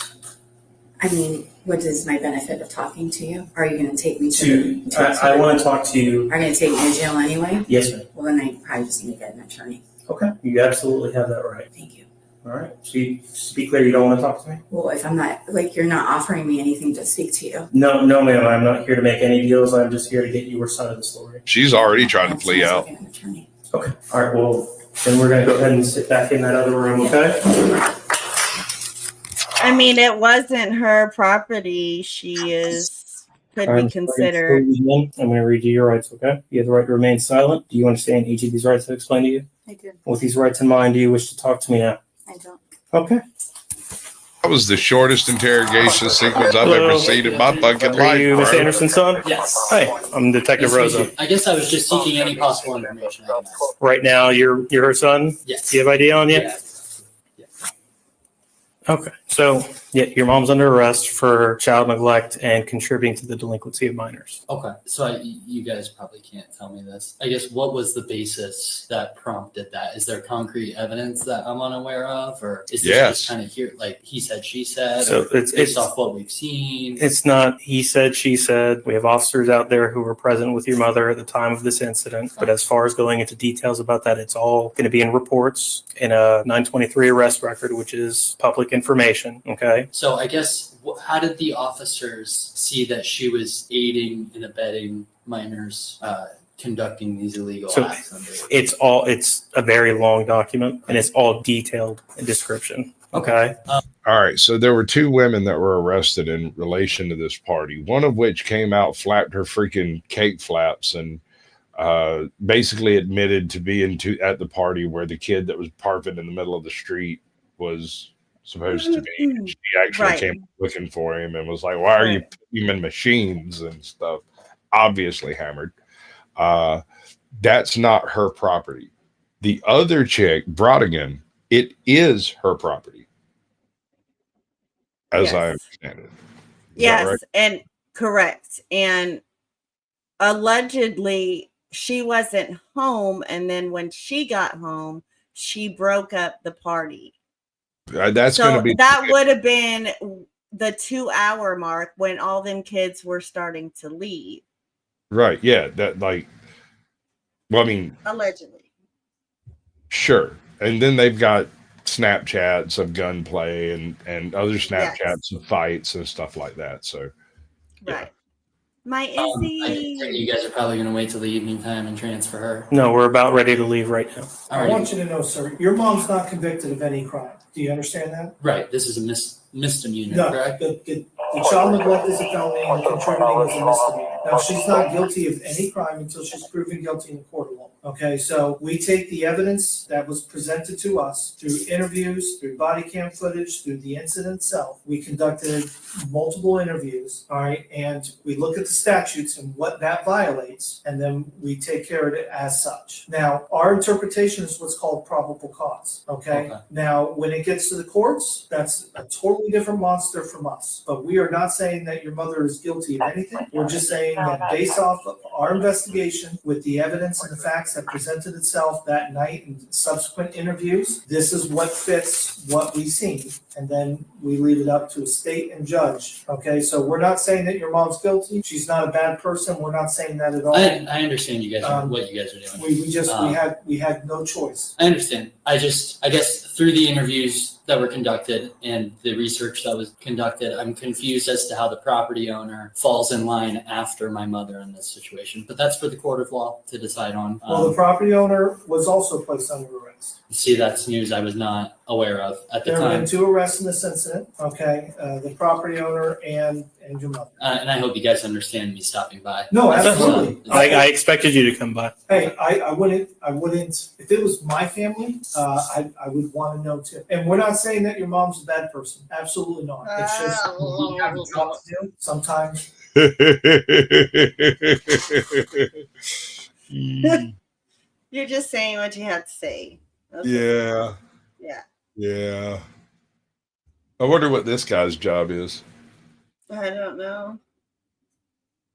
I mean, what is my benefit of talking to you? Are you going to take me to? I want to talk to you. Are you going to take me to jail anyway? Yes, ma'am. Well, then I probably just need to get an attorney. Okay, you absolutely have that right. Thank you. All right. So just to be clear, you don't want to talk to me? Well, if I'm not, you're not offering me anything to speak to you. No, ma'am. I'm not here to make any deals. I'm just here to get your side of the story. She's already trying to plea out. Attorney. Okay. All right. Well, then we're going to go ahead and sit back in that other room, okay? I mean, it wasn't her property. Could be considered. I'm going to read you your rights, okay? You have the right to remain silent. Do you understand each of these rights I've explained to you? I do. With these rights in mind, do you wish to talk to me now? I don't. Okay. That was the shortest interrogation sequence I've ever seen in my fucking life. Are you Miss bro. Anderson's son? Yes. Hey, I'm Detective Rosa. I guess I was just seeking any possible information. Right now, you're her son? Yes. Do you have ID on you? Yeah. Okay. So, yeah, your mom's under arrest for child neglect and contributing to the delinquency of minors. Okay, so you guys probably can't tell me this. I guess what was the basis that prompted that? Is there concrete evidence that I'm unaware of, or is this just kind of here, like he said, she said? So it's based off what we've seen. It's not he said, she said. We have officers out there who were present with your mother at the time of this incident. But as far as going into details about that, it's all going to be in reports in a 923 arrest record, which is public information. Okay. So I guess how did the officers see that she was aiding and abetting minors conducting these illegal acts? It's a very long document and it's all detailed in description. Okay. All right. So there were two women that were arrested in relation to this party, one of which came out, flapped her freaking cake flaps, and basically admitted to being at the party where the kid that was parking in the middle of the street was supposed to be. She actually came looking for him and was like, "Why are you putting him in machines and stuff?" Obviously hammered. That's not her property. The other chick, Brodigan, it is her property, as I understand it. Yes, right? And correct. And allegedly, she wasn't home, and then when she got home, she broke up the party. That's going to be that would have been the 2-hour mark when all them kids were starting to leave. right. Yeah, that like. Well, I mean, allegedly. Sure, and then they've got Snapchats of gunplay and other Snapchats of fights and stuff like that. So, right. My I Izzy. think you guys are probably going to wait till the evening time and transfer her. No, we're about ready to leave right now. I want you to know, sir, your mom's not convicted of any crime. Do you understand that? Right. This is a misdemeanor, No, correct? the child neglect is a felony and contributing is a misdemeanor. Now, she's not guilty of any crime until she's proven guilty in the court of law. Okay, so we take the evidence that was presented to us through interviews, through body cam footage, through the incident itself. We conducted multiple interviews, all right, and we look at the statutes and what that violates, and then we take care of it as such. Now, our interpretation is what's called probable cause, okay? Now, when it gets to the courts, that's a totally different monster from us. But we are not saying that your mother is guilty of anything. We're just saying that based off of our investigation with the evidence and the facts that presented itself that night and subsequent interviews, this is what fits what we've seen. And then we leave it up to a state and judge. Okay, so we're not saying that your mom's guilty. She's not a bad person. We're not saying that at all. I understand you guys what you guys are doing. We had no choice. I understand. I guess through the interviews that were conducted and the research that was conducted, I'm confused as to how the property owner falls in line after my mother in this situation. But that's for the court of law to decide on. Well, the property owner was also placed under arrest. See, that's news I was not aware of at the There have time. been 2 arrests in this incident, okay? The property owner and your mother. And I hope you guys understand me stopping by. No, absolutely. I expected you to come by. Hey, I wouldn't, if it was my family, I would want to know too. And we're not saying that your mom's a bad person. Absolutely not. It's just, we have a job to do sometimes. You're just saying what you have to say. Okay. Yeah. Yeah. Yeah. I wonder what this guy's job is. I don't know.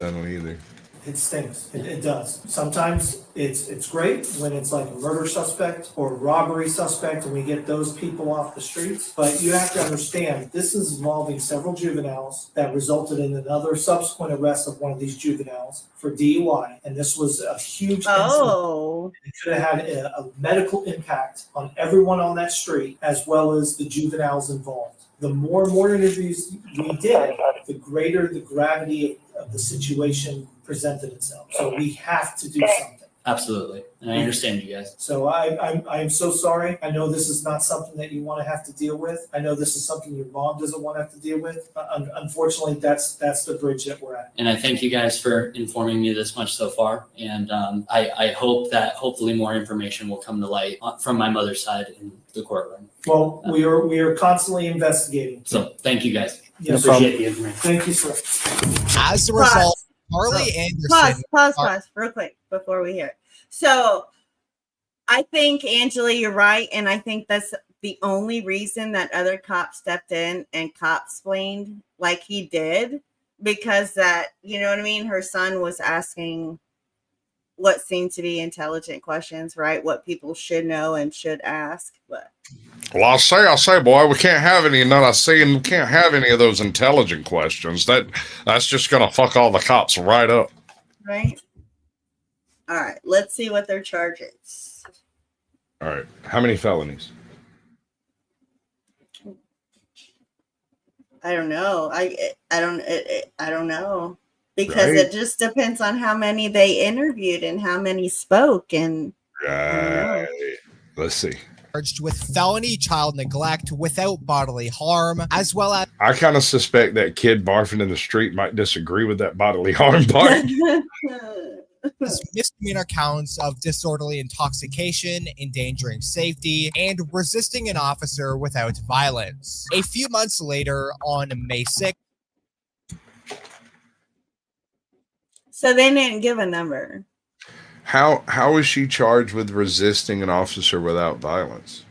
I don't either. It stinks. It does. Sometimes it's great when it's like a murder suspect or a robbery suspect and we get those people off the streets. But you have to understand, this is involving several juveniles that resulted in another subsequent arrest of one of these juveniles for DUI. And this was a huge incident. It could have had a medical impact on everyone on that street as well as the juveniles involved. The more and more interviews we did, the greater the gravity of the situation presented itself. So we have to do something. Absolutely. And I understand you guys. So I'm so sorry. I know this is not something that you want to have to deal with. I know this is something your mom doesn't want to have to deal with. Unfortunately, that's the bridge that we're at. And I thank you guys for informing me this much so far. And I hope that hopefully more information will come to light from my mother's side in the courtroom. Well, we are constantly investigating. So thank you guys. Yes, Appreciate the information. Thank you, sir. As a result, Harley Anderson. Pause, real quick before we hear it. So I think, Angela, you're right. And I think that's the only reason that other cops stepped in and cop-splained like he did, because that, you know what I mean? Her son was asking what seemed to be intelligent questions, right? What people should know and should ask. But well, I say, boy, we can't have any. And then I say, and we can't have any of those intelligent questions. That's just gonna fuck all the cops right up. Right. All right. Let's see what their charge is. All right. How many felonies? I don't know. I don't know, because it just depends on how many they interviewed and how many spoke. And right. Let's see. Charged with felony child neglect without bodily harm, as well as I kind of suspect that kid barfing in the street might disagree with that bodily harm part. misdemeanor counts of disorderly intoxication, endangering safety, and resisting an officer without violence. A few months later, on May 6th, so they didn't give a number. How is she charged with resisting an officer without violence?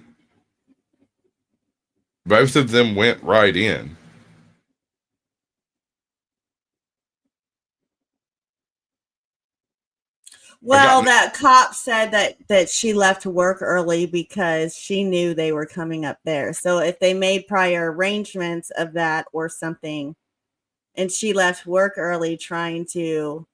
Both of them went right in. Well, that cop said that she left work early because she knew they were coming up there. So if they made prior arrangements of that or something, and she left work early trying to.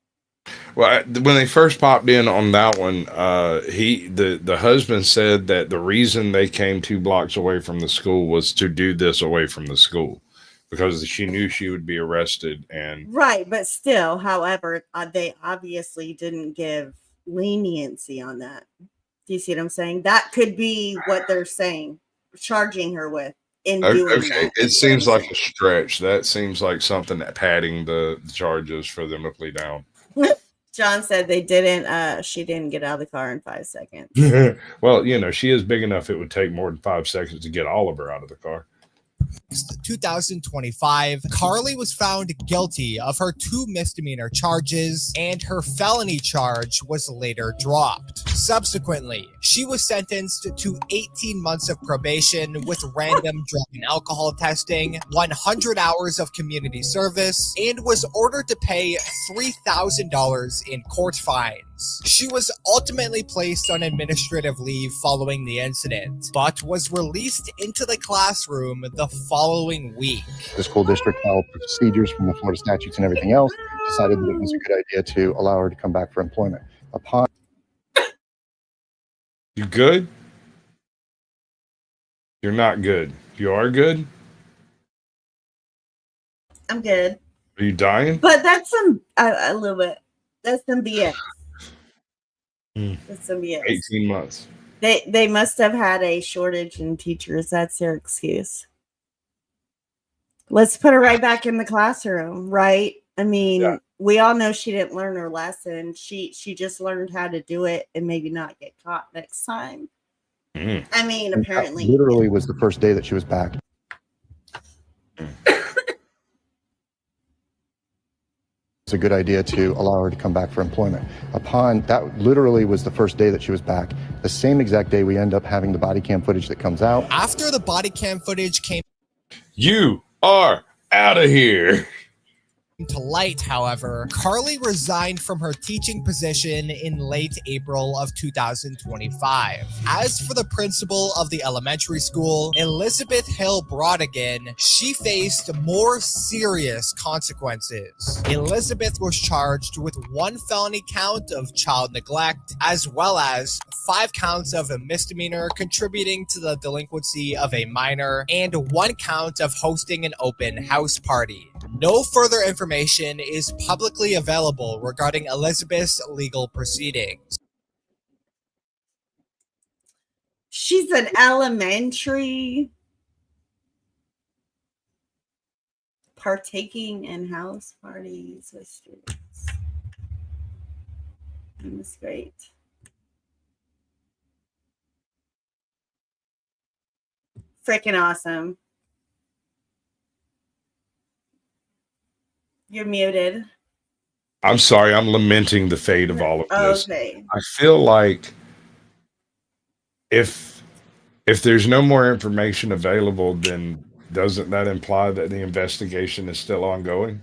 Well, when they first popped in on that one, the husband said that the reason they came 2 blocks away from the school was to do this away from the school because she knew she would be arrested. And Right, but still, however, they obviously didn't give leniency on that. Do you see what I'm saying? That could be what they're saying, charging her with in doing that. It seems like a stretch. That seems like something that padding the charges for them to plea down. John said they didn't. She didn't get out of the car in 5 seconds. Well, she is big enough. It would take more than 5 seconds to get Oliver out of the car. 2025, Carly was found guilty of her 2 misdemeanor charges, and her felony charge was later dropped. Subsequently, she was sentenced to 18 months of probation with random drug and alcohol testing, 100 hours of community service, and was ordered to pay $3,000 in court fines. She was ultimately placed on administrative leave following the incident, but was released into the classroom the following week. The school district held procedures from the Florida statutes and everything else, decided that it was a good idea to allow her to come back for employment. Upon You good? You're not good. You are good? I'm good. Are you dying? But that's a little bit. That's some BS. That's some BS. 18 months. They must have had a shortage in teachers. That's their excuse. Let's put her right back in the classroom, right? I mean, we all know she didn't learn her lesson. She just learned how to do it and maybe not get caught next time. I mean, apparently. literally was the first day that she was back. It's a good idea to allow her to come back for employment. Upon that, literally was the first day that she was back. The same exact day we end up having the body cam footage that comes out. After the body cam footage came You are out of here. to light, however, Carly resigned from her teaching position in late April of 2025. As for the principal of the elementary school, Elizabeth Hill Brodigan, she faced more serious consequences. Elizabeth was charged with 1 felony count of child neglect, as well as 5 counts of a misdemeanor contributing to the delinquency of a minor, and 1 count of hosting an open house party. No further information is publicly available regarding Elizabeth's legal proceedings. She's an elementary partaking in house parties with students. That's great. Freaking awesome. You're muted. I'm sorry. I'm lamenting the fate of all of this. Okay. I feel like if there's no more information available, then doesn't that imply that the investigation is still ongoing?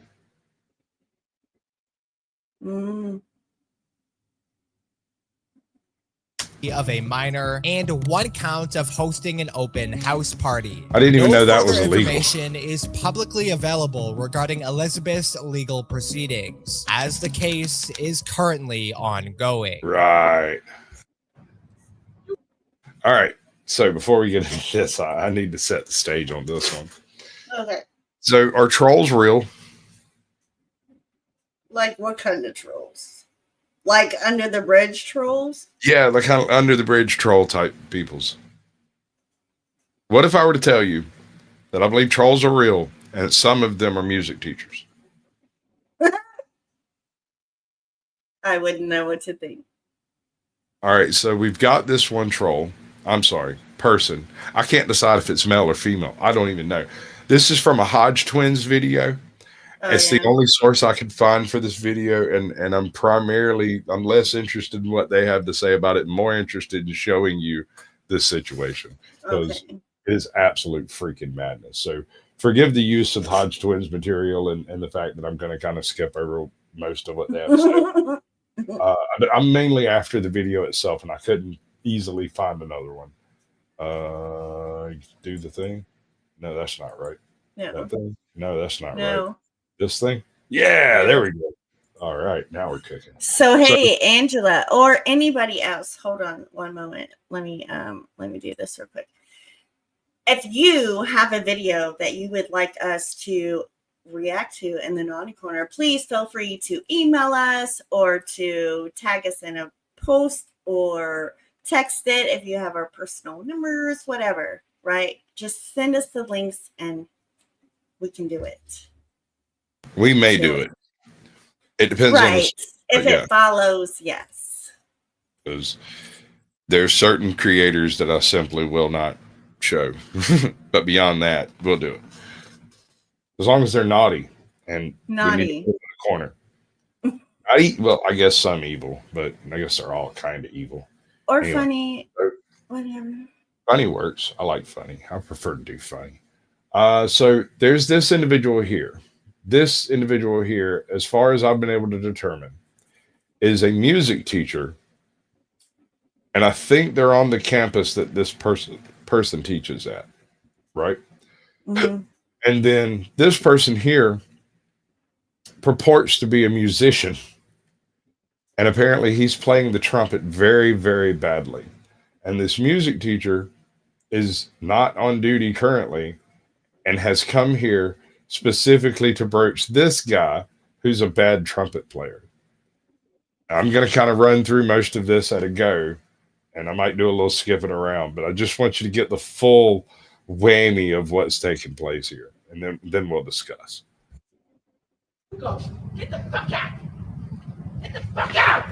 Of a minor, and 1 count of hosting an open house party. I didn't even know that was further illegal. Information is publicly available regarding Elizabeth's legal proceedings, as the case is currently ongoing. Right. All right. So before we get into this, I need to set the stage on this one. Okay. So are trolls real? Like what kind of trolls? Like under the bridge trolls? Yeah, the kind of under the bridge troll type peoples. What if I were to tell you that I believe trolls are real and some of them are music teachers? I wouldn't know what to think. All right, so we've got this one troll. I'm sorry, person. I can't decide if it's male or female. I don't even know. This is from a Hodge Twins video. It's the only source I could find for this video, and I'm less interested in what they have to say about it, and more interested in showing you this situation because it is absolute freaking madness. So forgive the use of Hodge Twins material and the fact that I'm going to kind of skip over most of what they have to say. I'm mainly after the video itself, and I couldn't easily find another one. Do the thing. No, that's not right. No. That thing. No, that's not right. No. This thing. Yeah, there we go. All right, now we're cooking. So hey, Angela, or anybody else, hold on one moment. Let me do this real quick. If you have a video that you would like us to react to in the Naughty Corner, please feel free to email us or to tag us in a post or text it if you have our personal numbers, whatever, right? Just send us the links and we can do it. We may do it. It depends on the, if it follows, yes. Because there's certain creators that I simply will not show. But beyond that, we'll do it. As long as they're naughty and naughty in the corner. Well, I guess some evil, but I guess they're all kind of evil. Or anyway, funny, whatever. Funny works. I like funny. I prefer to do funny. So there's this individual here. This individual here, as far as I've been able to determine, is a music teacher. And I think they're on the campus that this person teaches at, right? Mm-hmm. And then this person here purports to be a musician. And apparently he's playing the trumpet very, very badly. And this music teacher is not on duty currently and has come here specifically to broach this guy who's a bad trumpet player. I'm going to kind of run through most of this at a go, and I might do a little skipping around, but I just want you to get the full whammy of what's taking place here, and then we'll discuss. Go. Get the fuck out! Get the fuck out!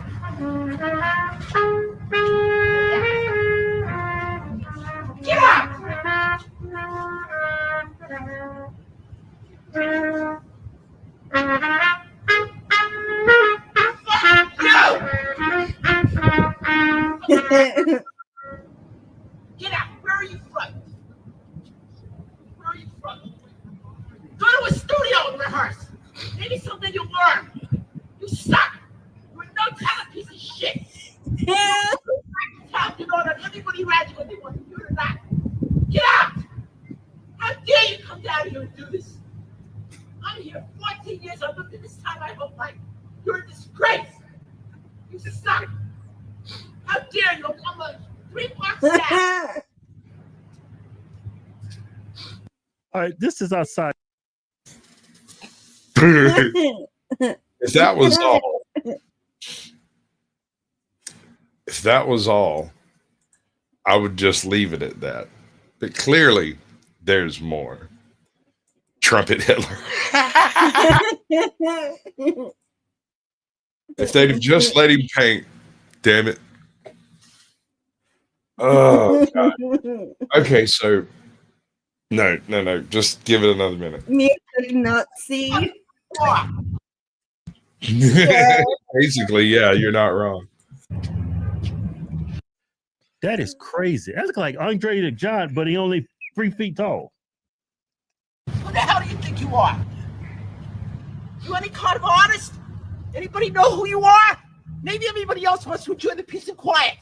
Get out! Get out! Where are you from? Where are you from? Go to a studio and rehearse. Maybe something you'll learn. You suck. You're a no-talent piece of shit. You know that everybody around you what they want to do or not. Get out! How dare you come down here and do this? I'm here 14 years. I've lived in this time my whole life. You're a disgrace. You suck. How dare you? I'm a 3 blocks down. All right, this is outside. If that was all, I would just leave it at that. But clearly, there's more. Trumpet Hitler. If they'd have just let him paint, damn it. Oh, God. Okay, so no, just give it another minute. Music Nazi. Basically, yeah, you're not wrong. That is crazy. That's like Andre the Giant, but he only 3 feet tall. Who the hell do you think you are? You any kind of artist? Anybody know who you are? Maybe everybody else wants to enjoy the peace and quiet.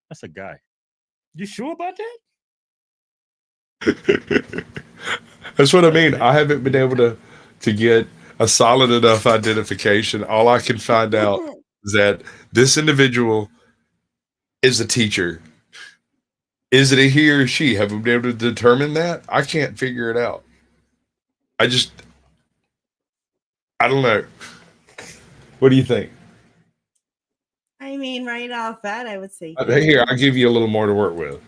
That's a guy. You sure about that? That's what I mean. I haven't been able to get a solid enough identification. All I can find out is that this individual is a teacher. Is it a he or she? Have we been able to determine that? I can't figure it out. I don't know. What do you think? I mean, right off that, I would say. Here, I'll give you a little more to work with.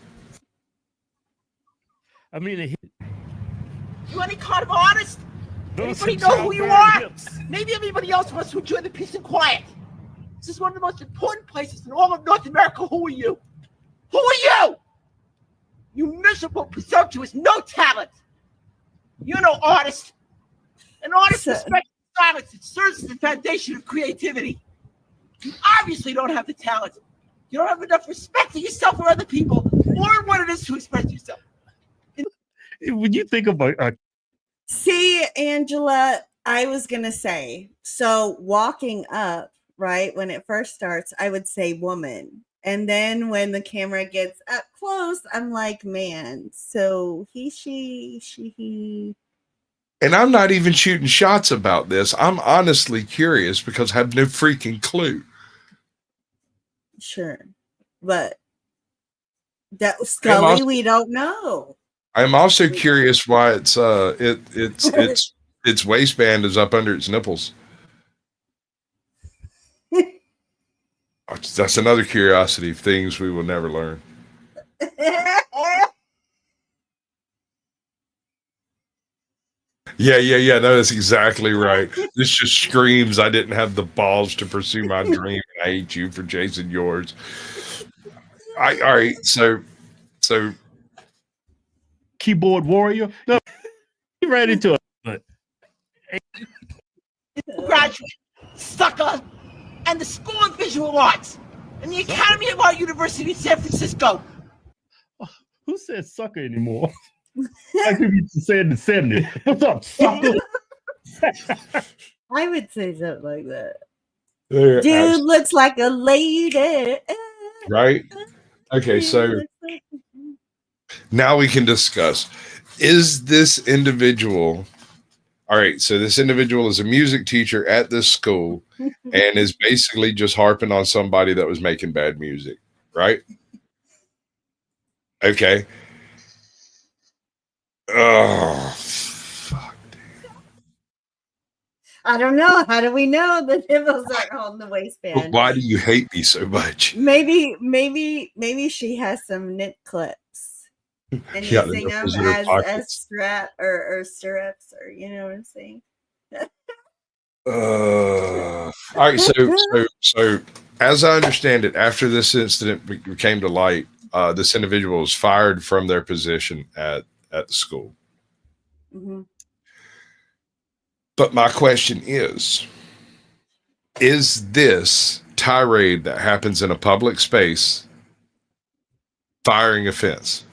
I mean, you any kind of artist? Anybody know who you are? Maybe everybody else wants to enjoy the peace and quiet. This is one of the most important places in all of North America. Who are you? Who are you? You miserable, presumptuous, no talent. You're no artist. An artist respects silence. It serves as the foundation of creativity. You obviously don't have the talent. You don't have enough respect for yourself or other people, or what it is to express yourself. When you think about See, Angela, I was going to say, so walking up, right? When it first starts, I would say woman. And then when the camera gets up close, I'm like, man. So he, she, he. And I'm not even shooting shots about this. I'm honestly curious because I have no freaking clue. Sure. But that Scully, we don't know. I'm also curious why its waistband is up under its nipples. That's another curiosity of things we will never learn. Yeah. No, that's exactly right. This just screams I didn't have the balls to pursue my dream. I hate you for chasing yours. All right. So keyboard warrior. No, he ran into it. But graduate, sucker, and the School of Visual Arts, and the Academy of Art University in San Francisco. Who says sucker anymore? Like people used to say in the 70s. What's up, sucker? I would say something like that. Dude looks like a lady. Right? Okay, so now we can discuss. Is this individual... All right, so this individual is a music teacher at this school and is basically just harping on somebody that was making bad music, right? Okay. Oh, fuck. I don't know. How do we know the nipples are on the waistband? Why do you hate me so much? Maybe she has some nip clips. And using them as strap or stirrups, or you know what I'm saying? All right, so as I understand it, after this incident came to light, this individual was fired from their position at the school. Mm-hmm. But my question is this tirade that happens in a public space firing offense?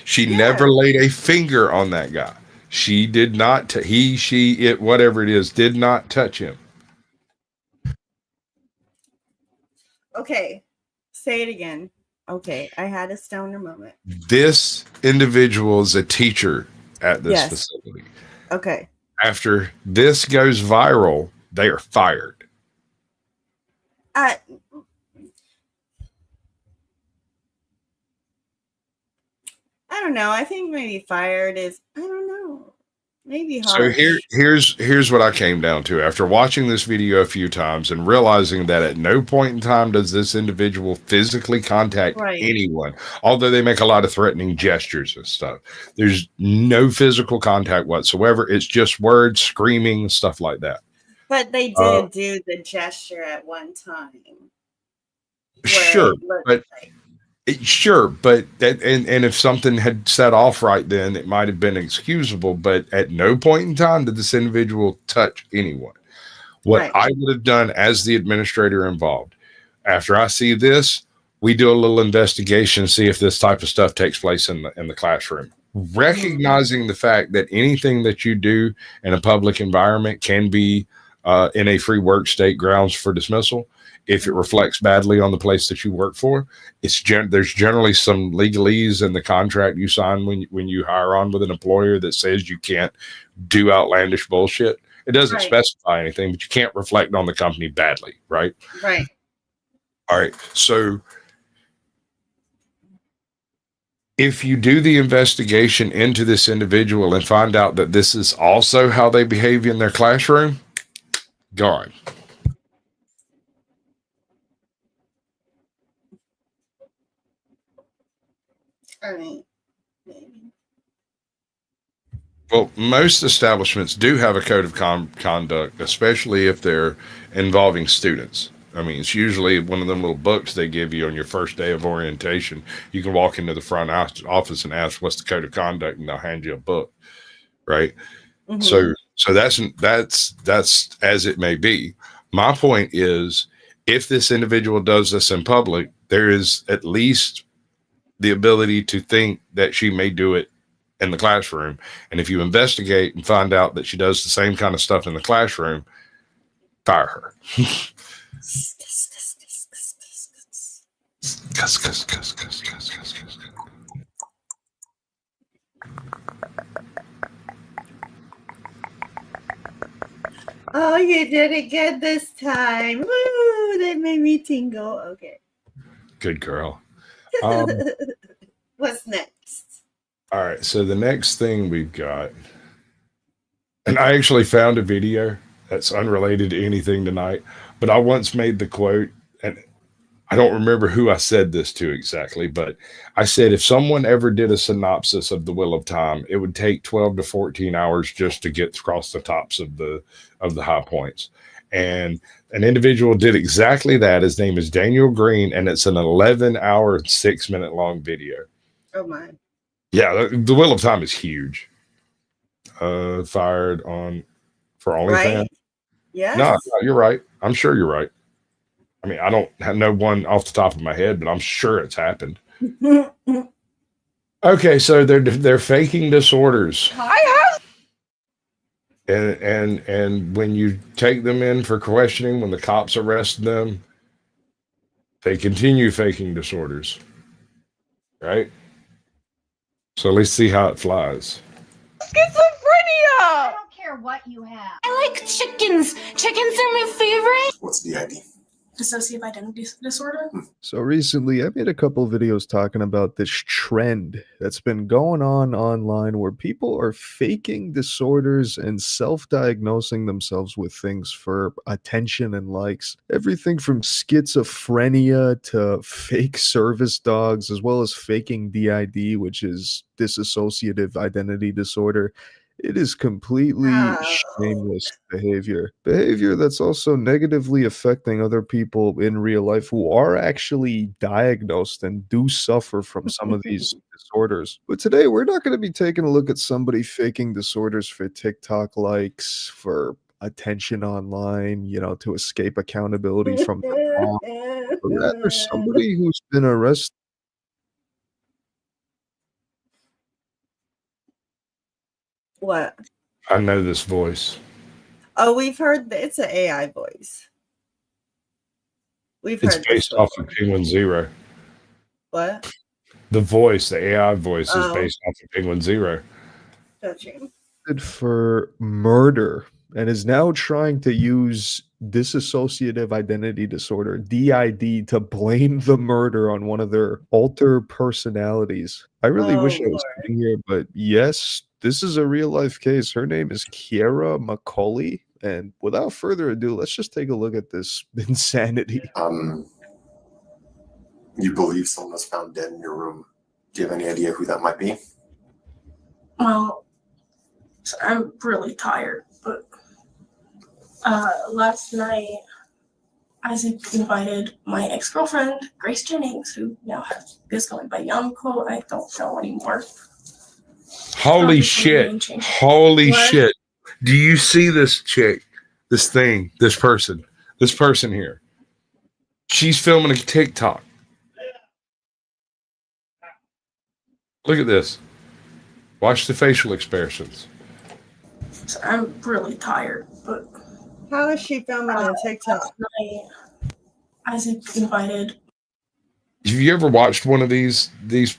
She never laid a finger on that guy. She did not, whatever it is, did not touch him. Okay, say it again. Okay, I had a stoner moment. This individual is a teacher at this facility. Okay. After this goes viral, they are fired. I don't know. I think maybe fired is, I don't know, maybe So harsh. here's what I came down to after watching this video a few times and realizing that at no point in time does this individual physically contact anyone, although they make a lot of threatening gestures and stuff. There's no physical contact whatsoever. It's just words, screaming, stuff like that. But they did do the gesture at one time. Sure, but and if something had set off right then, it might have been excusable. But at no point in time did this individual touch anyone. What I would have done as the administrator involved, after I see this, we do a little investigation, see if this type of stuff takes place in the classroom. Recognizing the fact that anything that you do in a public environment can be in a free work state grounds for dismissal. If it reflects badly on the place that you work for, there's generally some legalese in the contract you sign when you hire on with an employer that says you can't do outlandish bullshit. It doesn't specify anything, but you can't reflect on the company badly, right? Right. All right. So if you do the investigation into this individual and find out that this is also how they behave in their classroom, gone. I mean, maybe. Well, most establishments do have a code of conduct, especially if they're involving students. I mean, it's usually one of them little books they give you on your first day of orientation. You can walk into the front office and ask, what's the code of conduct? And they'll hand you a book. Right. Mm-hmm. So that's as it may be. My point is, if this individual does this in public, there is at least the ability to think that she may do it in the classroom. And if you investigate and find out that she does the same kind of stuff in the classroom, fire her. Oh, you did it good this time. Woo, that made me tingle. Okay. Good girl. What's next? All right. So the next thing we've got, and I actually found a video that's unrelated to anything tonight, but I once made the quote, and I don't remember who I said this to exactly, but I said, if someone ever did a synopsis of The Wheel of Time, it would take 12 to 14 hours just to get across the tops of the high points. And an individual did exactly that. His name is Daniel Green, and it's an 11-hour, 6-minute long video. Oh my. Yeah, the Wheel of Time is huge. Fired on for OnlyFans. Right? Yes. No, you're right. I'm sure you're right. I mean, I don't know one off the top of my head, but I'm sure it's happened. Okay, so they're faking disorders. And when you take them in for questioning, when the cops arrest them, they continue faking disorders. Right? So let's see how it flies. Schizophrenia! I don't care what you have. I like chickens. Chickens are my favorite. What's the ID? Dissociative identity disorder. So recently, I made a couple videos talking about this trend that's been going on online where people are faking disorders and self-diagnosing themselves with things for attention and likes. Everything from schizophrenia to fake service dogs, as well as faking DID, which is dissociative identity disorder. It is completely shameless behavior. Behavior that's also negatively affecting other people in real life who are actually diagnosed and do suffer from some of these disorders. But today, we're not going to be taking a look at somebody faking disorders for TikTok likes, for attention online, to escape accountability from the law, but rather somebody who's been arrested. What? I know this voice. Oh, we've heard it's an AI voice. We've It's heard based off of Penguin Zero. What? The voice, the AI voice, is Oh. based off of Penguin Zero. Touching. For murder and is now trying to use dissociative identity disorder, DID, to blame the murder on one of their alter personalities. I really wish I was sitting here, but yes, this is a real life case. Her name is Kiera McCauley. And without further ado, let's just take a look at this insanity. You believe someone was found dead in your room. Do you have any idea who that might be? Well, I'm really tired, but last night Isaac invited my ex-girlfriend, Grace Jennings, who now is going by Yamko. I don't know anymore. Holy shit. Holy shit. Do you see this chick, this thing, this person here? She's filming a TikTok. Look at this. Watch the facial expressions. I'm really tired, but how is she filming a TikTok? Last night, Isaac invited. Have you ever watched one of these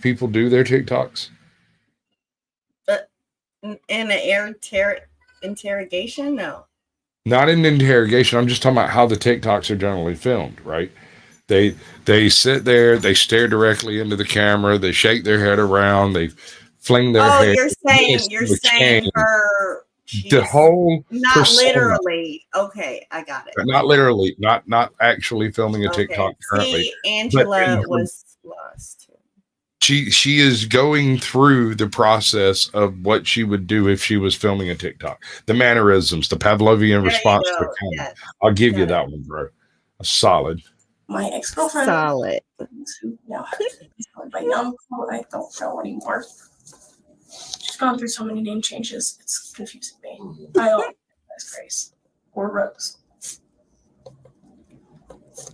people do their TikToks? In an interrogation? No. Not in interrogation. I'm just talking about how the TikToks are generally filmed, right? They sit there, they stare directly into the camera, they shake their head around, they fling their hair. You're saying her the whole not persona. literally. Okay, I got it. Not literally, not actually filming a TikTok currently. See, Angela was lost. She is going through the process of what she would do if she was filming a TikTok. The mannerisms, the Pavlovian response to the camera. Yes. I'll give you that one, bro. A solid. My ex-girlfriend. Solid. Who now is going by Yamko. I don't know anymore. She's gone through so many name changes. It's confusing me. I don't recognize Grace or Rose.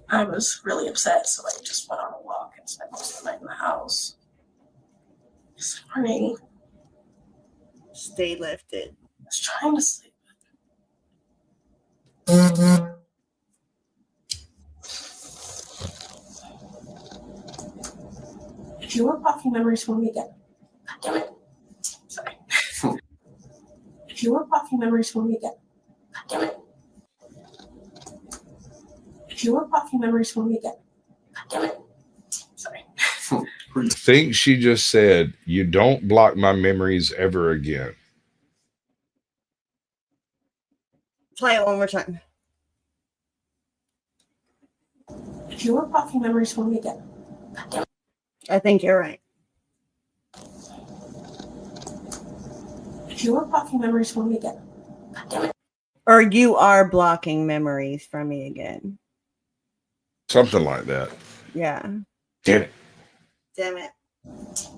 I was really upset, so I just went on a walk and spent most of the night in the house. This morning, Stay lifted. I was trying to sleep. If you were blocking memories from me again, God damn it. Sorry. If you were blocking memories from me again, God damn it. If you were blocking memories from me again, God damn it. Sorry. I think she just said, "You don't block my memories ever again." Play it one more time. If you were blocking memories from me again, God damn it. I think you're right. If you were blocking memories from me again, God damn it. Or you are blocking memories from me again. Something like that. Yeah. Damn it. Damn it.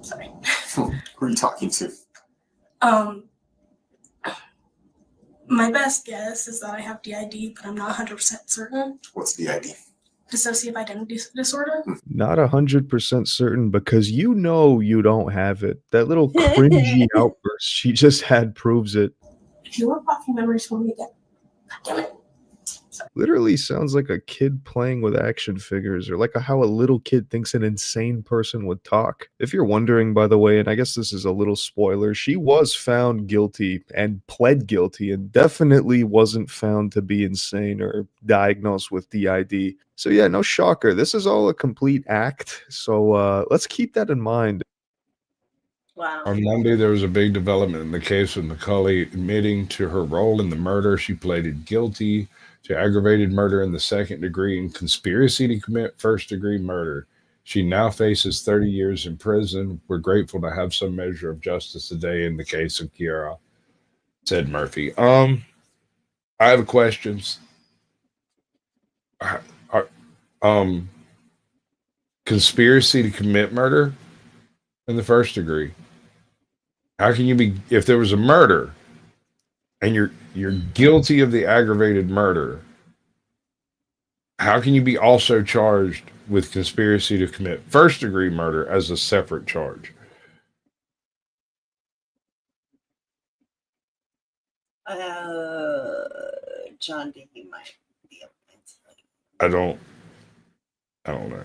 Sorry. Who are you talking to? My best guess is that I have DID, but I'm not 100% certain. What's DID? Dissociative identity disorder. Not 100% certain because you know you don't have it. That little cringy outburst she just had proves it. If you were blocking memories from me again, God damn it. Literally sounds like a kid playing with action figures, or like how a little kid thinks an insane person would talk. If you're wondering, by the way, and I guess this is a little spoiler, she was found guilty and pled guilty and definitely wasn't found to be insane or diagnosed with DID. So yeah, no shocker. This is all a complete act. So let's keep that in mind. Wow. On Monday, there was a big development in the case with McCulley admitting to her role in the murder. She pleaded guilty to aggravated murder in the second degree and conspiracy to commit first-degree murder. She now faces 30 years in prison. We're grateful to have some measure of justice today in the case of Kiara, said Murphy. I have questions. Conspiracy to commit murder in the first degree. How can you be, if there was a murder and you're guilty of the aggravated murder, how can you be also charged with conspiracy to commit first degree murder as a separate charge? John D. might be able to answer that. I don't know.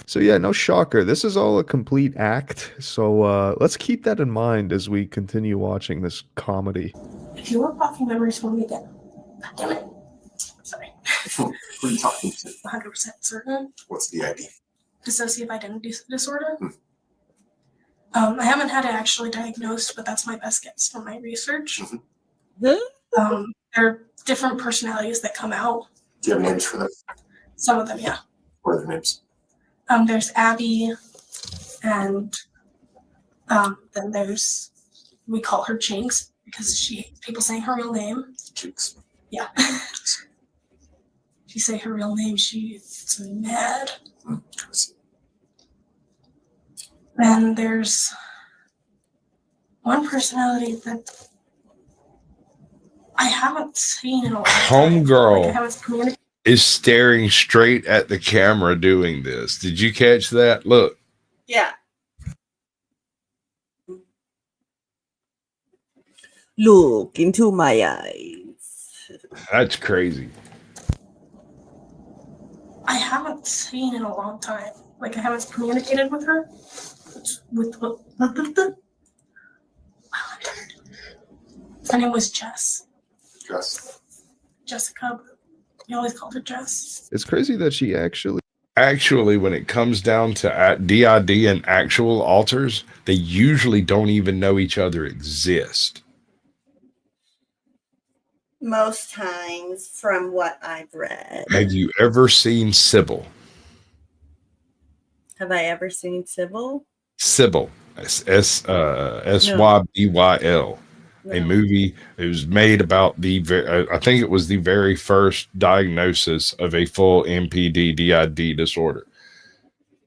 So yeah, no shocker. This is all a complete act. So let's keep that in mind as we continue watching this comedy. If you were blocking memories from me again, God damn it. Sorry. Who are you talking to? 100% certain. What's DID? Dissociative identity disorder. I haven't had it actually diagnosed, but that's my best guess from my research. There are different personalities that come out. Do you have names for them? Some of them, yeah. What are the names? There's Abby, and then there's, we call her Jinx because people saying her real name. Jinx. Yeah. If you say her real name, she gets mad. Then there's one personality that I haven't seen in a while. Homegirl is staring straight at the camera doing this. Did you catch that? Look. Yeah. Look into my eyes. That's crazy. I haven't seen in a long time. Like, I haven't communicated with her. Her name was Jess. Jess. Jessica. You always called her Jess. It's crazy that she actually, when it comes down to DID and actual alters, they usually don't even know each other exist. Most times, from what I've read. Have you ever seen Sybil? Have I ever seen Sybil? Sybil. Sybyl. A movie. It was made about I think it was the very first diagnosis of a full MPD DID disorder.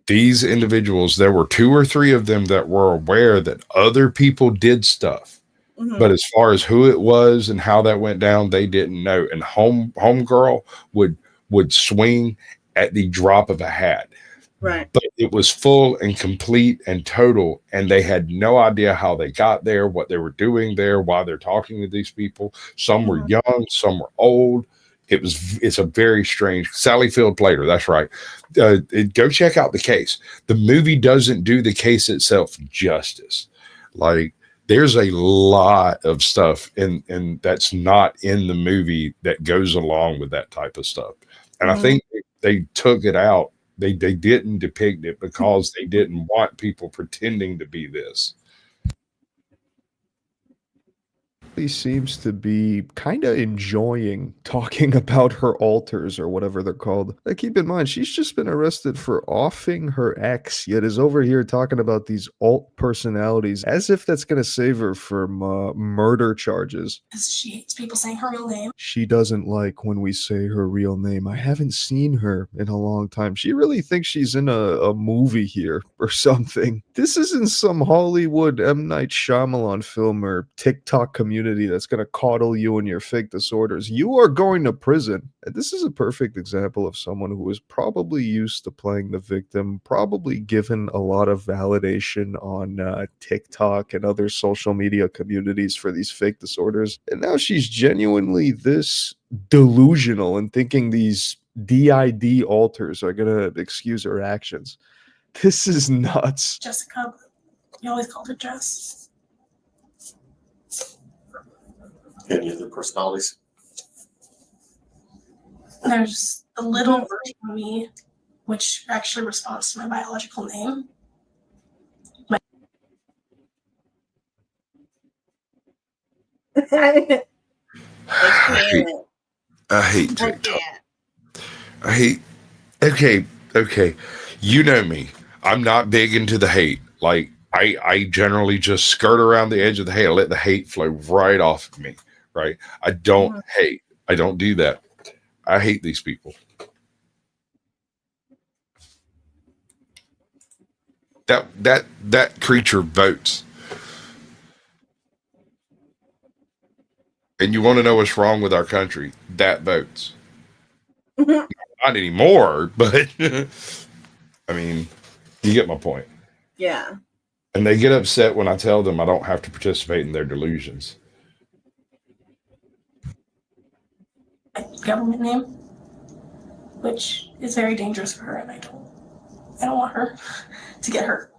These individuals, there were 2 or 3 of them that were aware that other people did stuff. But as far as who it was and how that went down, they didn't know. And homegirl would swing at the drop of a hat. Right. But it was full and complete and total, and they had no idea how they got there, what they were doing there, why they're talking to these people. Some were young, some were old. It's a very strange. Sally Field played her. That's right. Go check out the case. The movie doesn't do the case itself justice. Like, there's a lot of stuff and that's not in the movie that goes along with that type of stuff. And I think they took it out. They didn't depict it because they didn't want people pretending to be this. He seems to be kind of enjoying talking about her alters or whatever they're called. Keep in mind, she's just been arrested for offing her ex, yet is over here talking about these alt personalities as if that's going to save her from murder charges. Because she hates people saying her real name. She doesn't like when we say her real name. I haven't seen her in a long time. She really thinks she's in a movie here or something. This isn't some Hollywood M. Night Shyamalan film or TikTok community that's going to coddle you and your fake disorders. You are going to prison. And this is a perfect example of someone who is probably used to playing the victim, probably given a lot of validation on TikTok and other social media communities for these fake disorders. And now she's genuinely this delusional and thinking these DID alters are going to excuse her actions. This is nuts. Jessica, you always called her Jess. Any other personalities? There's a little version of me, which actually responds to my biological name. I hate TikTok. I hate. Okay. You know me. I'm not big into the hate. Like, I generally just skirt around the edge of the hate. I let the hate flow right off of me. Right? I don't hate. I don't do that. I hate these people. That creature votes. And you want to know what's wrong with our country? That votes. Not anymore, but I mean, you get my point. Yeah. And they get upset when I tell them I don't have to participate in their delusions. Government name, which is very dangerous for her, and I don't want her to get hurt.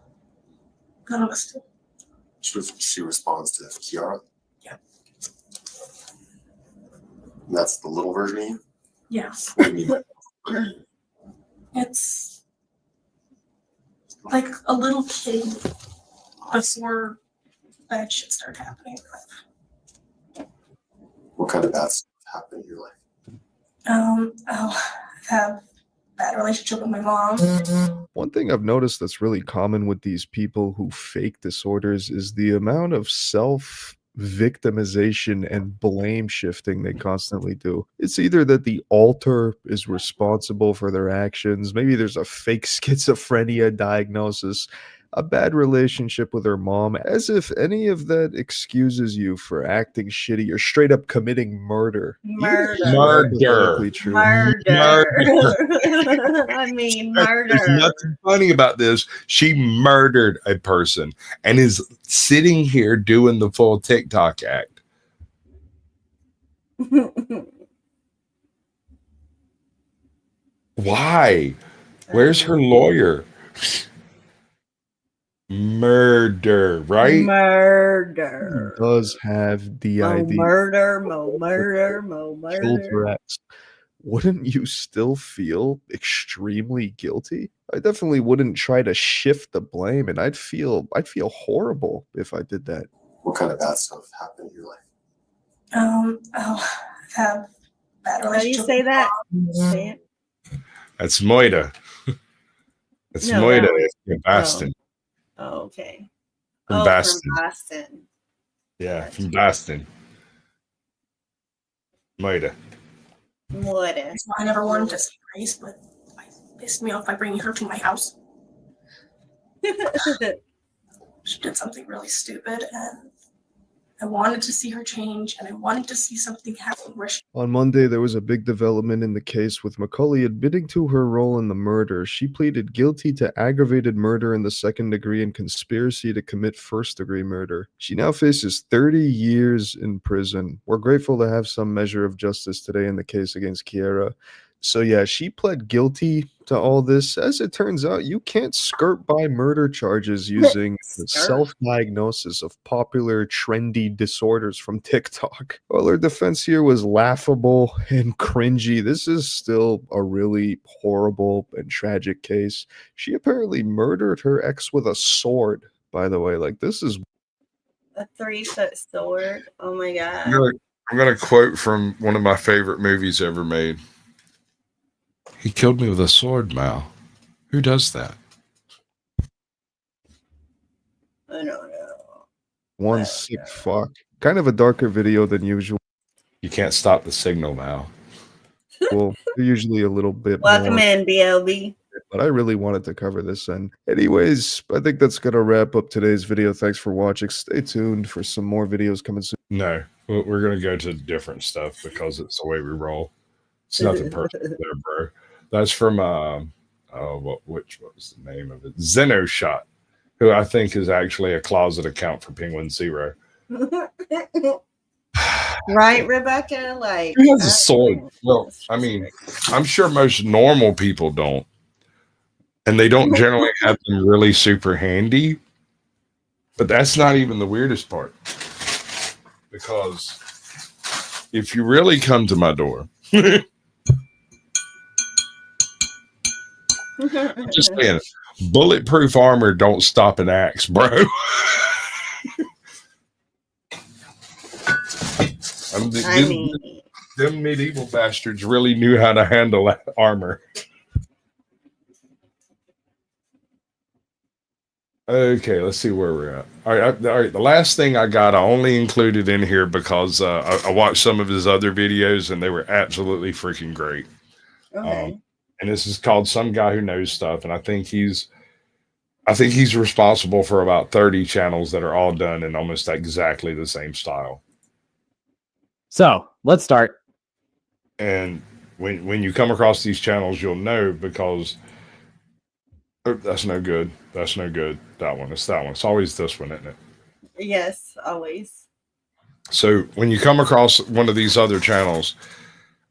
None of us do. She responds to Kiara. Yeah. And that's the little version of you? Yeah. What do you mean? It's like a little kid before bad shit started happening in life. What kind of bad stuff happened in your life? I'll have bad relationship with my mom. One thing I've noticed that's really common with these people who fake disorders is the amount of self-victimization and blame shifting they constantly do. It's either that the alter is responsible for their actions, maybe there's a fake schizophrenia diagnosis, a bad relationship with her mom, as if any of that excuses you for acting shitty or straight up committing murder. Murder. True. Murder. I mean, murder. There's nothing funny about this. She murdered a person and is sitting here doing the full TikTok act. Why? Where's her lawyer? Murder, right? Murder. Does have DID. Murder. Killed her ex. Wouldn't you still feel extremely guilty? I definitely wouldn't try to shift the blame, and I'd feel horrible if I did that. What kind of bad stuff happened in your life? I'll have bad relationship. How do you say that? Say it. That's Moida. That's No, Moida. that was- It's from Boston. Oh, okay. From Boston. From Boston. Yeah, from Boston. Moida. What? I never wanted to say Grace, but it pissed me off by bringing her to my house. She did something really stupid, and I wanted to see her change, and I wanted to see something happen where she. On Monday, there was a big development in the case with Macaulay admitting to her role in the murder. She pleaded guilty to aggravated murder in the second degree and conspiracy to commit first-degree murder. She now faces 30 years in prison. We're grateful to have some measure of justice today in the case against Kiera. So yeah, she pled guilty to all this. As it turns out, you can't skirt by murder charges using the self-diagnosis of popular trendy disorders from TikTok. Well, her defense here was laughable and cringy. This is still a really horrible and tragic case. She apparently murdered her ex with a sword, by the way. Like, this is A 3-foot sword. Oh my god. I'm gonna quote from one of my favorite movies ever made. He killed me with a sword, Mal. Who does that? I don't know. one sick fuck. Kind of a darker video than usual. You can't stop the signal, Mal. Well, they're usually a little bit Welcome more, in, BLB. but I really wanted to cover this. And anyways, I think that's going to wrap up today's video. Thanks for watching. Stay tuned for some more videos coming soon. No, we're going to go to different stuff because it's the way we roll. It's nothing personal there, bro. That's from, what was the name of it? Xenoshot, who I think is actually a closet account for Penguin Zero. Right, Rebecca? Like, Who has a sword? Well, I mean, I'm sure most normal people don't. And they don't generally have them really super handy. But that's not even the weirdest part. Because if you really come to my door, I'm just saying, bulletproof armor don't stop an axe, bro. Them medieval bastards really knew how to handle that armor. Okay, let's see where we're at. All right. The last thing I only included in here because I watched some of his other videos and they were absolutely freaking great. Okay. And this is called Some Guy Who Knows Stuff, and I think he's responsible for about 30 channels that are all done in almost exactly the same style. So let's start. And when you come across these channels, you'll know because that's no good. That's no good. That one. It's that one. It's always this one, isn't it? Yes, always. So when you come across one of these other channels,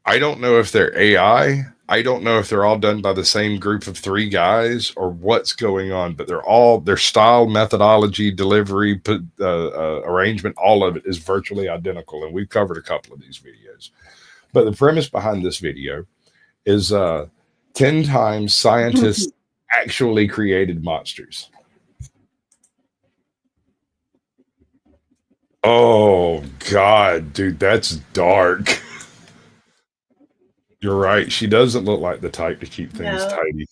I don't know if they're AI. I don't know if they're all done by the same group of 3 guys or what's going on, but their style, methodology, delivery, arrangement, all of it is virtually identical. And we've covered a couple of these videos. But the premise behind this video is 10 times scientists actually created monsters. Oh, God, dude, that's dark. You're right. She doesn't look like the type to keep things tidy.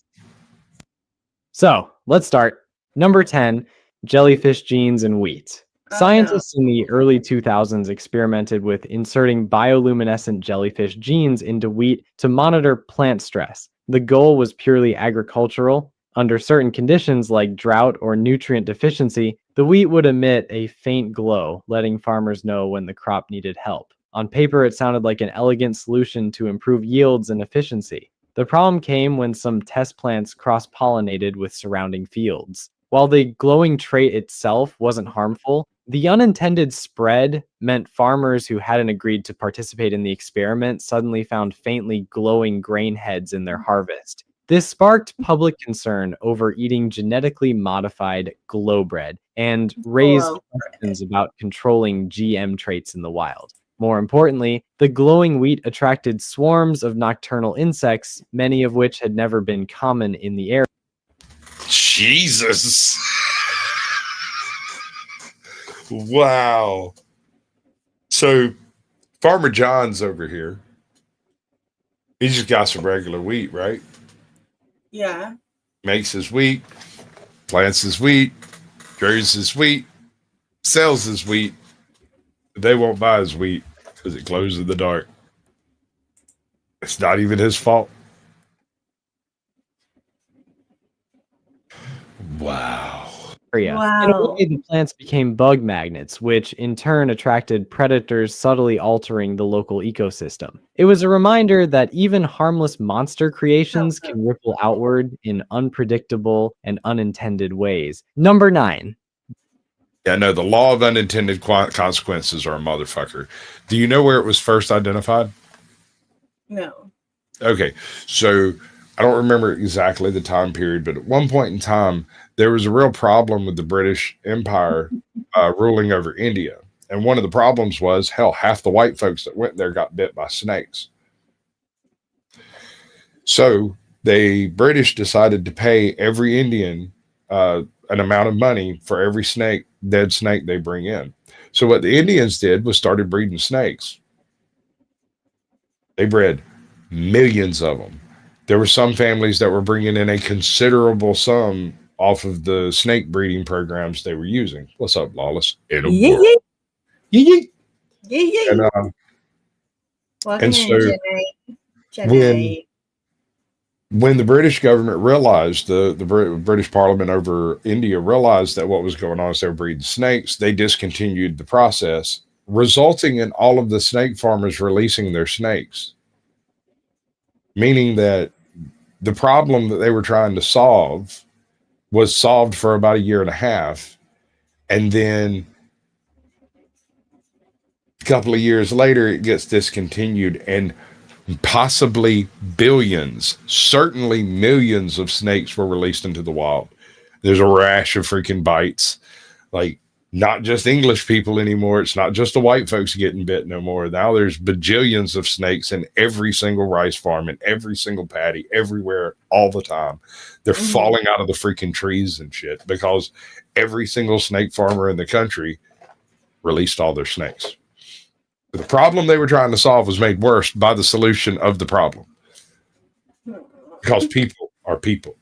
So let's start. Number 10, jellyfish genes in wheat. Scientists in the early 2000s experimented with inserting bioluminescent jellyfish genes into wheat to monitor plant stress. The goal was purely agricultural. Under certain conditions like drought or nutrient deficiency, the wheat would emit a faint glow, letting farmers know when the crop needed help. On paper, it sounded like an elegant solution to improve yields and efficiency. The problem came when some test plants cross-pollinated with surrounding fields. While the glowing trait itself wasn't harmful, the unintended spread meant farmers who hadn't agreed to participate in the experiment suddenly found faintly glowing grain heads in their harvest. This sparked public concern over eating genetically modified glow bread and raised questions about controlling GM traits in the wild. More importantly, the glowing wheat attracted swarms of nocturnal insects, many of which had never been common in the area. Jesus. Wow. So Farmer John's over here. He just got some regular wheat, right? Yeah. Makes his wheat, plants his wheat, grows his wheat, sells his wheat. They won't buy his wheat because it glows in the dark. It's not even his fault. Wow. area. In a Wow. way, the plants became bug magnets, which in turn attracted predators, subtly altering the local ecosystem. It was a reminder that even harmless monster creations can ripple outward in unpredictable and unintended ways. Number 9. Yeah, no, the law of unintended consequences are a motherfucker. Do you know where it was first identified? No. Okay, so I don't remember exactly the time period, but at one point in time, there was a real problem with the British Empire ruling over India. And one of the problems was, hell, half the white folks that went there got bit by snakes. So the British decided to pay every Indian an amount of money for every dead snake they bring in. So what the Indians did was started breeding snakes. They bred millions of them. There were some families that were bringing in a considerable sum off of the snake breeding programs they were using. What's up, Lawless? Yee. And, Welcome and in, so Jenny. when the British government realized, the British Parliament over India realized that what was going on is they were breeding snakes, they discontinued the process, resulting in all of the snake farmers releasing their snakes. Meaning that the problem that they were trying to solve was solved for about a year and a half. And then a couple of years later, it gets discontinued, and possibly billions, certainly millions of snakes were released into the wild. There's a rash of freaking bites. Like, not just English people anymore. It's not just the white folks getting bit no more. Now there's bajillions of snakes in every single rice farm, in every single paddy, everywhere, all the time. They're falling out of the freaking trees and shit because every single snake farmer in the country released all their snakes. The problem they were trying to solve was made worse by the solution of the problem. Because people are people.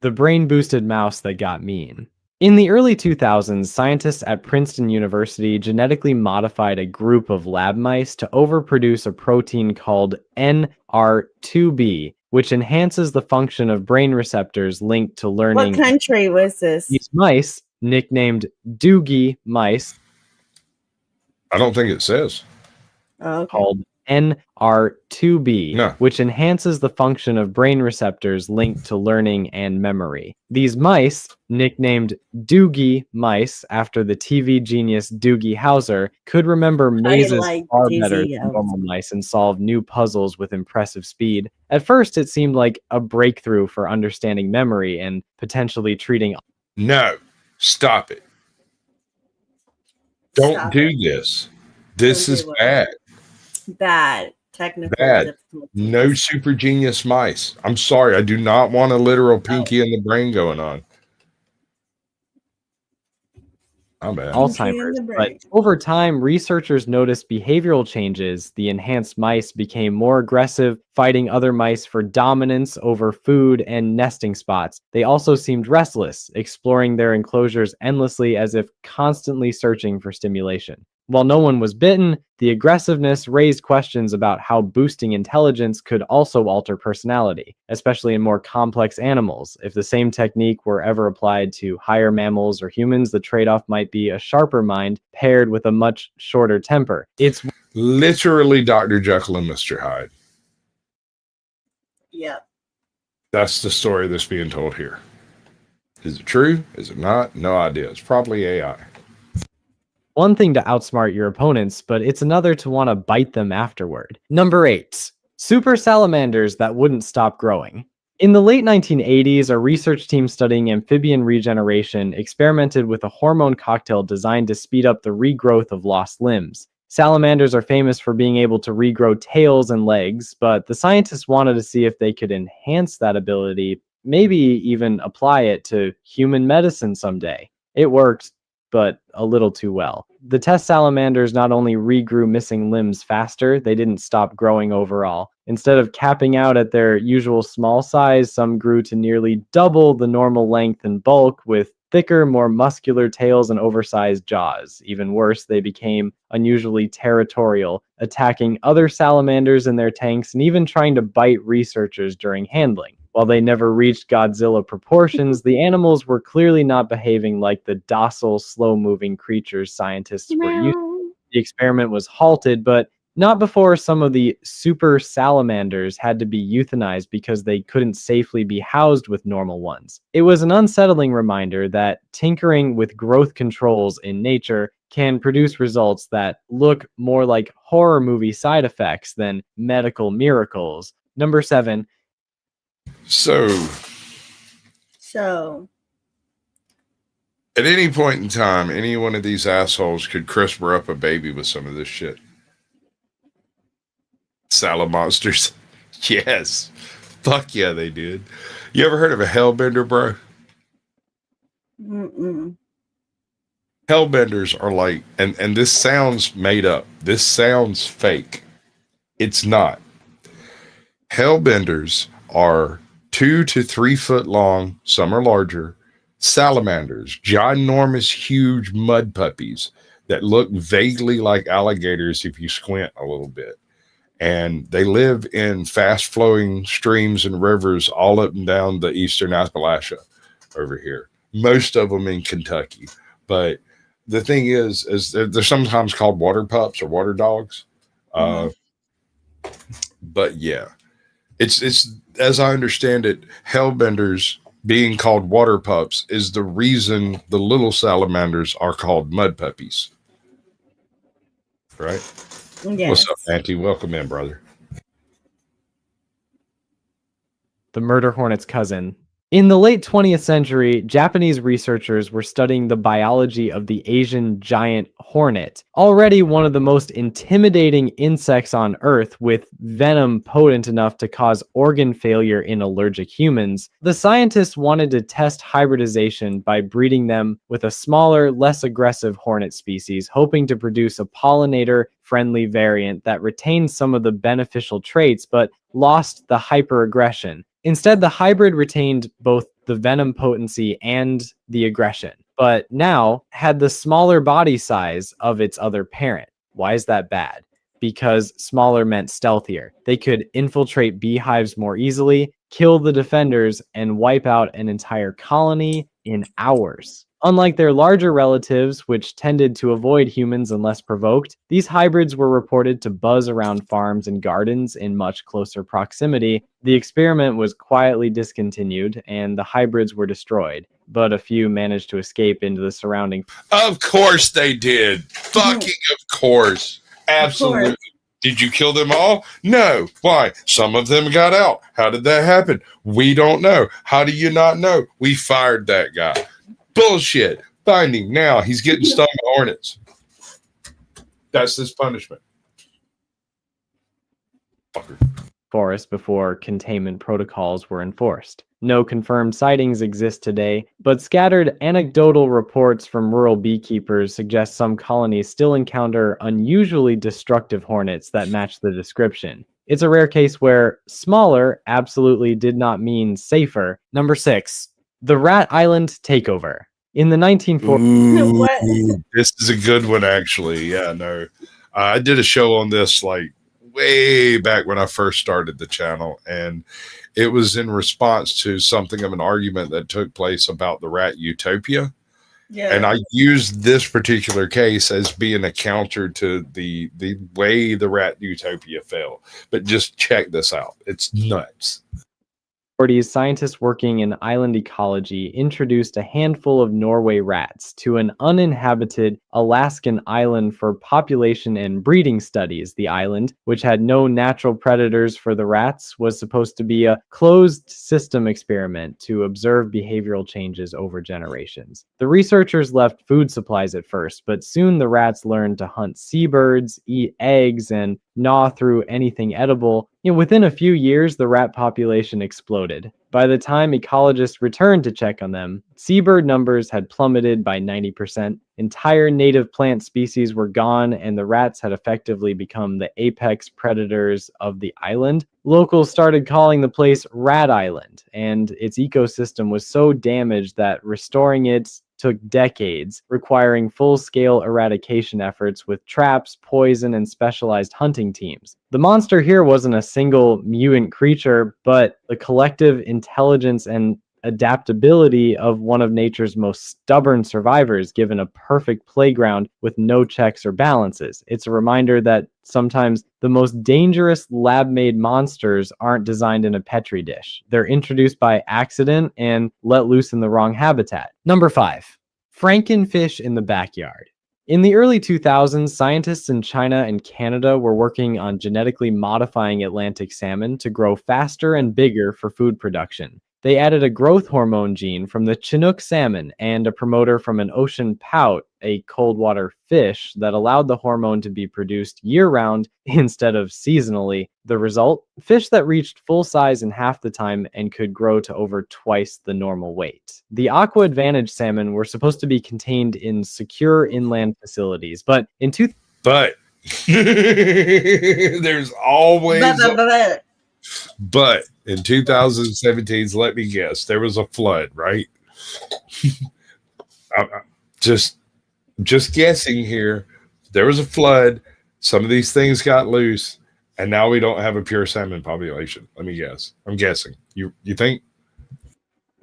The brain-boosted mouse that got mean. In the early 2000s, scientists at Princeton University genetically modified a group of lab mice to overproduce a protein called NR2B, which enhances the function of brain receptors linked to learning. What country was this? These mice, nicknamed Doogie mice, I don't think it says. Called NR2B, which enhances the function of brain receptors linked to learning and memory. These mice, nicknamed Doogie mice after the TV genius Doogie Howser, could remember mazes far better than normal mice and solve new puzzles with impressive speed. At first, it seemed like a breakthrough for understanding memory and potentially treating. No, stop it. Don't do this. This is bad. Bad. Technical Bad. difficulties. No super genius mice. I'm sorry. I do not want a literal pinky in the brain going on. I'm bad. Alzheimer's. But over time, researchers noticed behavioral changes. The enhanced mice became more aggressive, fighting other mice for dominance over food and nesting spots. They also seemed restless, exploring their enclosures endlessly as if constantly searching for stimulation. While no one was bitten, the aggressiveness raised questions about how boosting intelligence could also alter personality, especially in more complex animals. If the same technique were ever applied to higher mammals or humans, the trade-off might be a sharper mind paired with a much shorter temper. It's literally Dr. Jekyll and Mr. Hyde. Yep. That's the story that's being told here. Is it true? Is it not? No idea. It's probably AI. one thing to outsmart your opponents, but it's another to want to bite them afterward. Number 8. Super salamanders that wouldn't stop growing. In the late 1980s, a research team studying amphibian regeneration experimented with a hormone cocktail designed to speed up the regrowth of lost limbs. Salamanders are famous for being able to regrow tails and legs, but the scientists wanted to see if they could enhance that ability, maybe even apply it to human medicine someday. It worked, but a little too well. The test salamanders not only regrew missing limbs faster, they didn't stop growing overall. Instead of capping out at their usual small size, some grew to nearly double the normal length and bulk, with thicker, more muscular tails and oversized jaws. Even worse, they became unusually territorial, attacking other salamanders in their tanks and even trying to bite researchers during handling. While they never reached Godzilla proportions, the animals were clearly not behaving like the docile, slow-moving creatures scientists were used to. The experiment was halted, but not before some of the super salamanders had to be euthanized because they couldn't safely be housed with normal ones. It was an unsettling reminder that tinkering with growth controls in nature can produce results that look more like horror movie side effects than medical miracles. Number 7. So, at any point in time, any one of these assholes could CRISPR up a baby with some of this shit. Salamonsters. Yes. Fuck yeah, they did. You ever heard of a hellbender, bro? Mm-mm. Hellbenders are like, and this sounds made up. This sounds fake. It's not. Hellbenders are 2 to 3 foot long, some are larger, salamanders, ginormous, huge mud puppies that look vaguely like alligators if you squint a little bit. And they live in fast-flowing streams and rivers all up and down the eastern Appalachia over here. Most of them in Kentucky. But the thing is they're sometimes called water pups or water dogs. But yeah, it's as I understand it, hellbenders being called water pups is the reason the little salamanders are called mud puppies. Right? Yes. What's up, Auntie? Welcome in, brother. The murder hornet's cousin. In the late 20th century, Japanese researchers were studying the biology of the Asian giant hornet, already one of the most intimidating insects on Earth with venom potent enough to cause organ failure in allergic humans. The scientists wanted to test hybridization by breeding them with a smaller, less aggressive hornet species, hoping to produce a pollinator-friendly variant that retained some of the beneficial traits but lost the hyperaggression. Instead, the hybrid retained both the venom potency and the aggression, but now had the smaller body size of its other parent. Why is that bad? Because smaller meant stealthier. They could infiltrate beehives more easily, kill the defenders, and wipe out an entire colony in hours. Unlike their larger relatives, which tended to avoid humans unless provoked, these hybrids were reported to buzz around farms and gardens in much closer proximity. The experiment was quietly discontinued, and the hybrids were destroyed, but a few managed to escape into the surrounding. Of course they did. Fucking of course. Absolutely. Of course. Did you kill them all? No. Why? Some of them got out. How did that happen? We don't know. How do you not know? We fired that guy. Bullshit. Find him now. He's getting stung by hornets. That's his punishment. Fucker. Forest before containment protocols were enforced. No confirmed sightings exist today, but scattered anecdotal reports from rural beekeepers suggest some colonies still encounter unusually destructive hornets that match the description. It's a rare case where smaller absolutely did not mean safer. Number 6. The Rat Island Takeover. In the 1940s. This is a good one, actually. Yeah, no. I did a show on this like way back when I first started the channel, and it was in response to something of an argument that took place about the rat utopia. Yeah. And I used this particular case as being a counter to the way the rat utopia fell. But just check this out. It's nuts. Scientists working in island ecology introduced a handful of Norway rats to an uninhabited Alaskan island for population and breeding studies. The island, which had no natural predators for the rats, was supposed to be a closed system experiment to observe behavioral changes over generations. The researchers left food supplies at first, but soon the rats learned to hunt seabirds, eat eggs, and gnaw through anything edible. Within a few years, the rat population exploded. By the time ecologists returned to check on them, seabird numbers had plummeted by 90%, entire native plant species were gone, and the rats had effectively become the apex predators of the island. Locals started calling the place Rat Island, and its ecosystem was so damaged that restoring it took decades, requiring full-scale eradication efforts with traps, poison, and specialized hunting teams. The monster here wasn't a single mutant creature, but the collective intelligence and adaptability of one of nature's most stubborn survivors given a perfect playground with no checks or balances. It's a reminder that sometimes the most dangerous lab-made monsters aren't designed in a petri dish. They're introduced by accident and let loose in the wrong habitat. Number 5. Frankenfish in the backyard. In the early 2000s, scientists in China and Canada were working on genetically modifying Atlantic salmon to grow faster and bigger for food production. They added a growth hormone gene from the Chinook salmon and a promoter from an ocean pout, a cold water fish, that allowed the hormone to be produced year-round instead of seasonally. The result? Fish that reached full size in half the time and could grow to over twice the normal weight. The Aqua Advantage salmon were supposed to be contained in secure inland facilities, but in But there's always but in 2017, let me guess, there was a flood, right? I'm just guessing here. There was a flood. Some of these things got loose, and now we don't have a pure salmon population. Let me guess. I'm guessing. You think?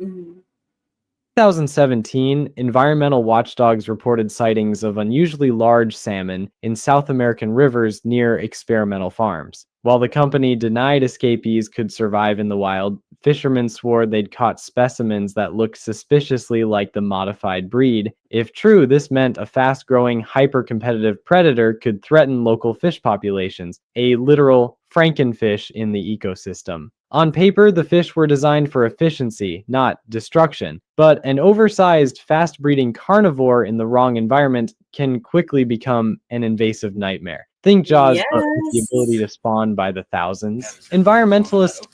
2017, environmental watchdogs reported sightings of unusually large salmon in South American rivers near experimental farms. While the company denied escapees could survive in the wild, fishermen swore they'd caught specimens that looked suspiciously like the modified breed. If true, this meant a fast-growing, hyper-competitive predator could threaten local fish populations, a literal Frankenfish in the ecosystem. On paper, the fish were designed for efficiency, not destruction, but an oversized, fast-breeding carnivore in the wrong environment can quickly become an invasive nightmare. Think Jaws, but with the ability to spawn by the thousands. Environmentalists...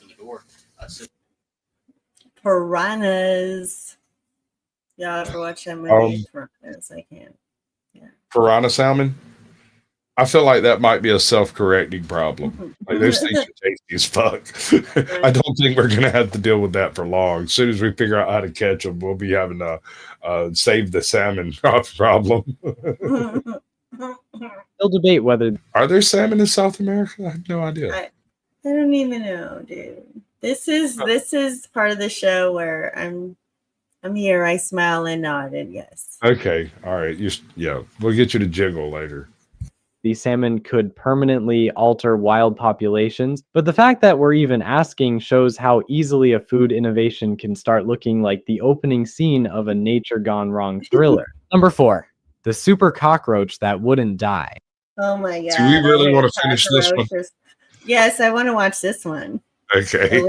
Piranhas. Y'all ever watch that movie? Piranhas, I can't. Yeah. Piranha salmon? I feel like that might be a self-correcting problem. Like, those things are tasty as fuck. I don't think we're going to have to deal with that for long. As soon as we figure out how to catch them, we'll be having to save the salmon problem. Still debate whether... Are there salmon in South America? I have no idea. I don't even know, dude. This is part of the show where I'm here, I smile and nod, and yes. Okay, all right. We'll get you to jiggle later. These salmon could permanently alter wild populations, but the fact that we're even asking shows how easily a food innovation can start looking like the opening scene of a nature gone wrong thriller. Number 4, the super cockroach that wouldn't die. Oh my god. Do we really want to finish this one? Yes, I want to watch this one. Okay.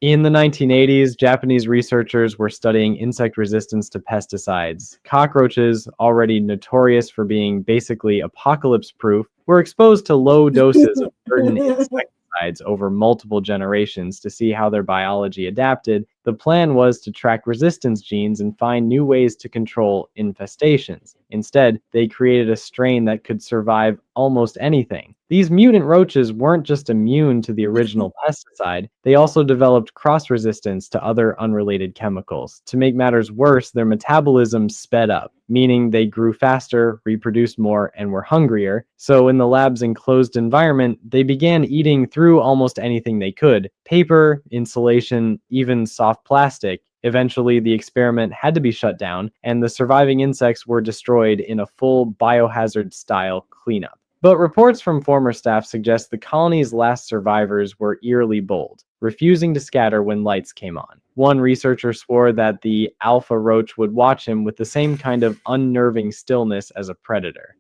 In the 1980s, Japanese researchers were studying insect resistance to pesticides. Cockroaches, already notorious for being basically apocalypse-proof, were exposed to low doses of certain insecticides over multiple generations to see how their biology adapted. The plan was to track resistance genes and find new ways to control infestations. Instead, they created a strain that could survive almost anything. These mutant roaches weren't just immune to the original pesticide, they also developed cross-resistance to other unrelated chemicals. To make matters worse, their metabolism sped up, meaning they grew faster, reproduced more, and were hungrier. So in the lab's enclosed environment, they began eating through almost anything they could: paper, insulation, even soft plastic. Eventually, the experiment had to be shut down, and the surviving insects were destroyed in a full biohazard-style cleanup. But reports from former staff suggest the colony's last survivors were eerily bold, refusing to scatter when lights came on. One researcher swore that the alpha roach would watch him with the same kind of unnerving stillness as a predator.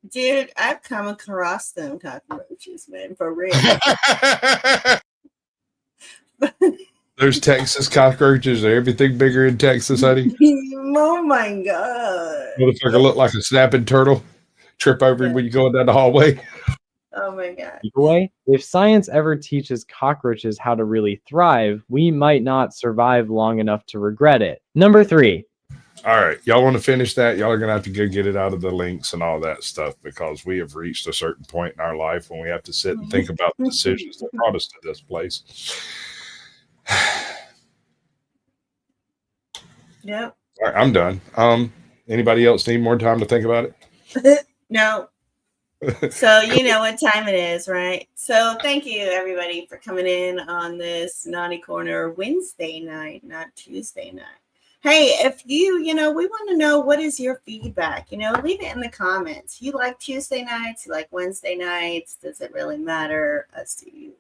Dude, I've come across them cockroaches, man, for real. There's Texas cockroaches. Are everything bigger in Texas, honey? Oh my god. Motherfucker look like a snapping turtle. Trip over him when you go down the hallway. Oh my god. Either way, if science ever teaches cockroaches how to really thrive, we might not survive long enough to regret it. Number 3. All right. Y'all want to finish that? Y'all are going to have to go get it out of the links and all that stuff, because we have reached a certain point in our life when we have to sit and think about the decisions that brought us to this place. Yep. All right, I'm done. Anybody else need more time to think about it? No. So you know what time it is, right? So thank you everybody for coming in on this Naughty Corner Wednesday night, not Tuesday night. Hey, if you we want to know, what is your feedback? Leave it in the comments. You like Tuesday nights? You like Wednesday nights? Does it really matter as to you?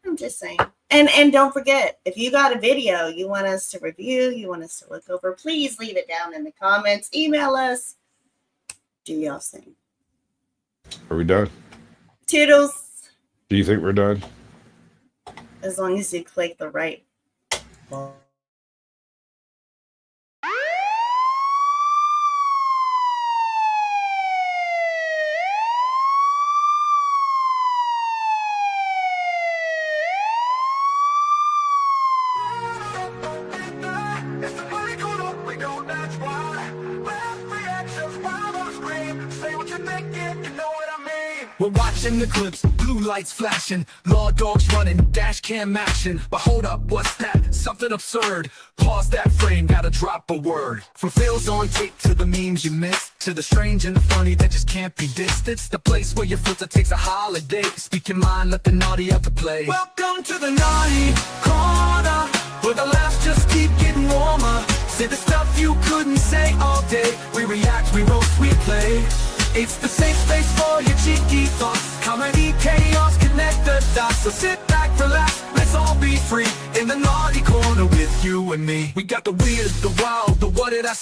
I'm just saying. And don't forget, if you got a video you want us to review, you want us to look over, please leave it down in the comments. Email us. Do y'all's thing. Are we done? Toodles. Do you think we're done? As long as you click the right. We're watching the clips, blue lights flashing, law dogs running, dash cam action. But hold up, what's that? Something absurd. Pause that frame, gotta drop a word. From fails on tape to the memes you missed, to the strange and the funny that just can't be dissed. It's the place where your filter takes a holiday. Speak your mind, let the naughty out to play. Welcome to the Naughty Corner, where the laughs just keep getting warmer. Say the stuff you couldn't say all day. We react, we roast, we play. It's the safe space for your cheeky thoughts. Comedy, chaos, connect the dots. So sit back, relax, let's all be free in the Naughty Corner with you and me. We got the weird, the wild, the what did I say?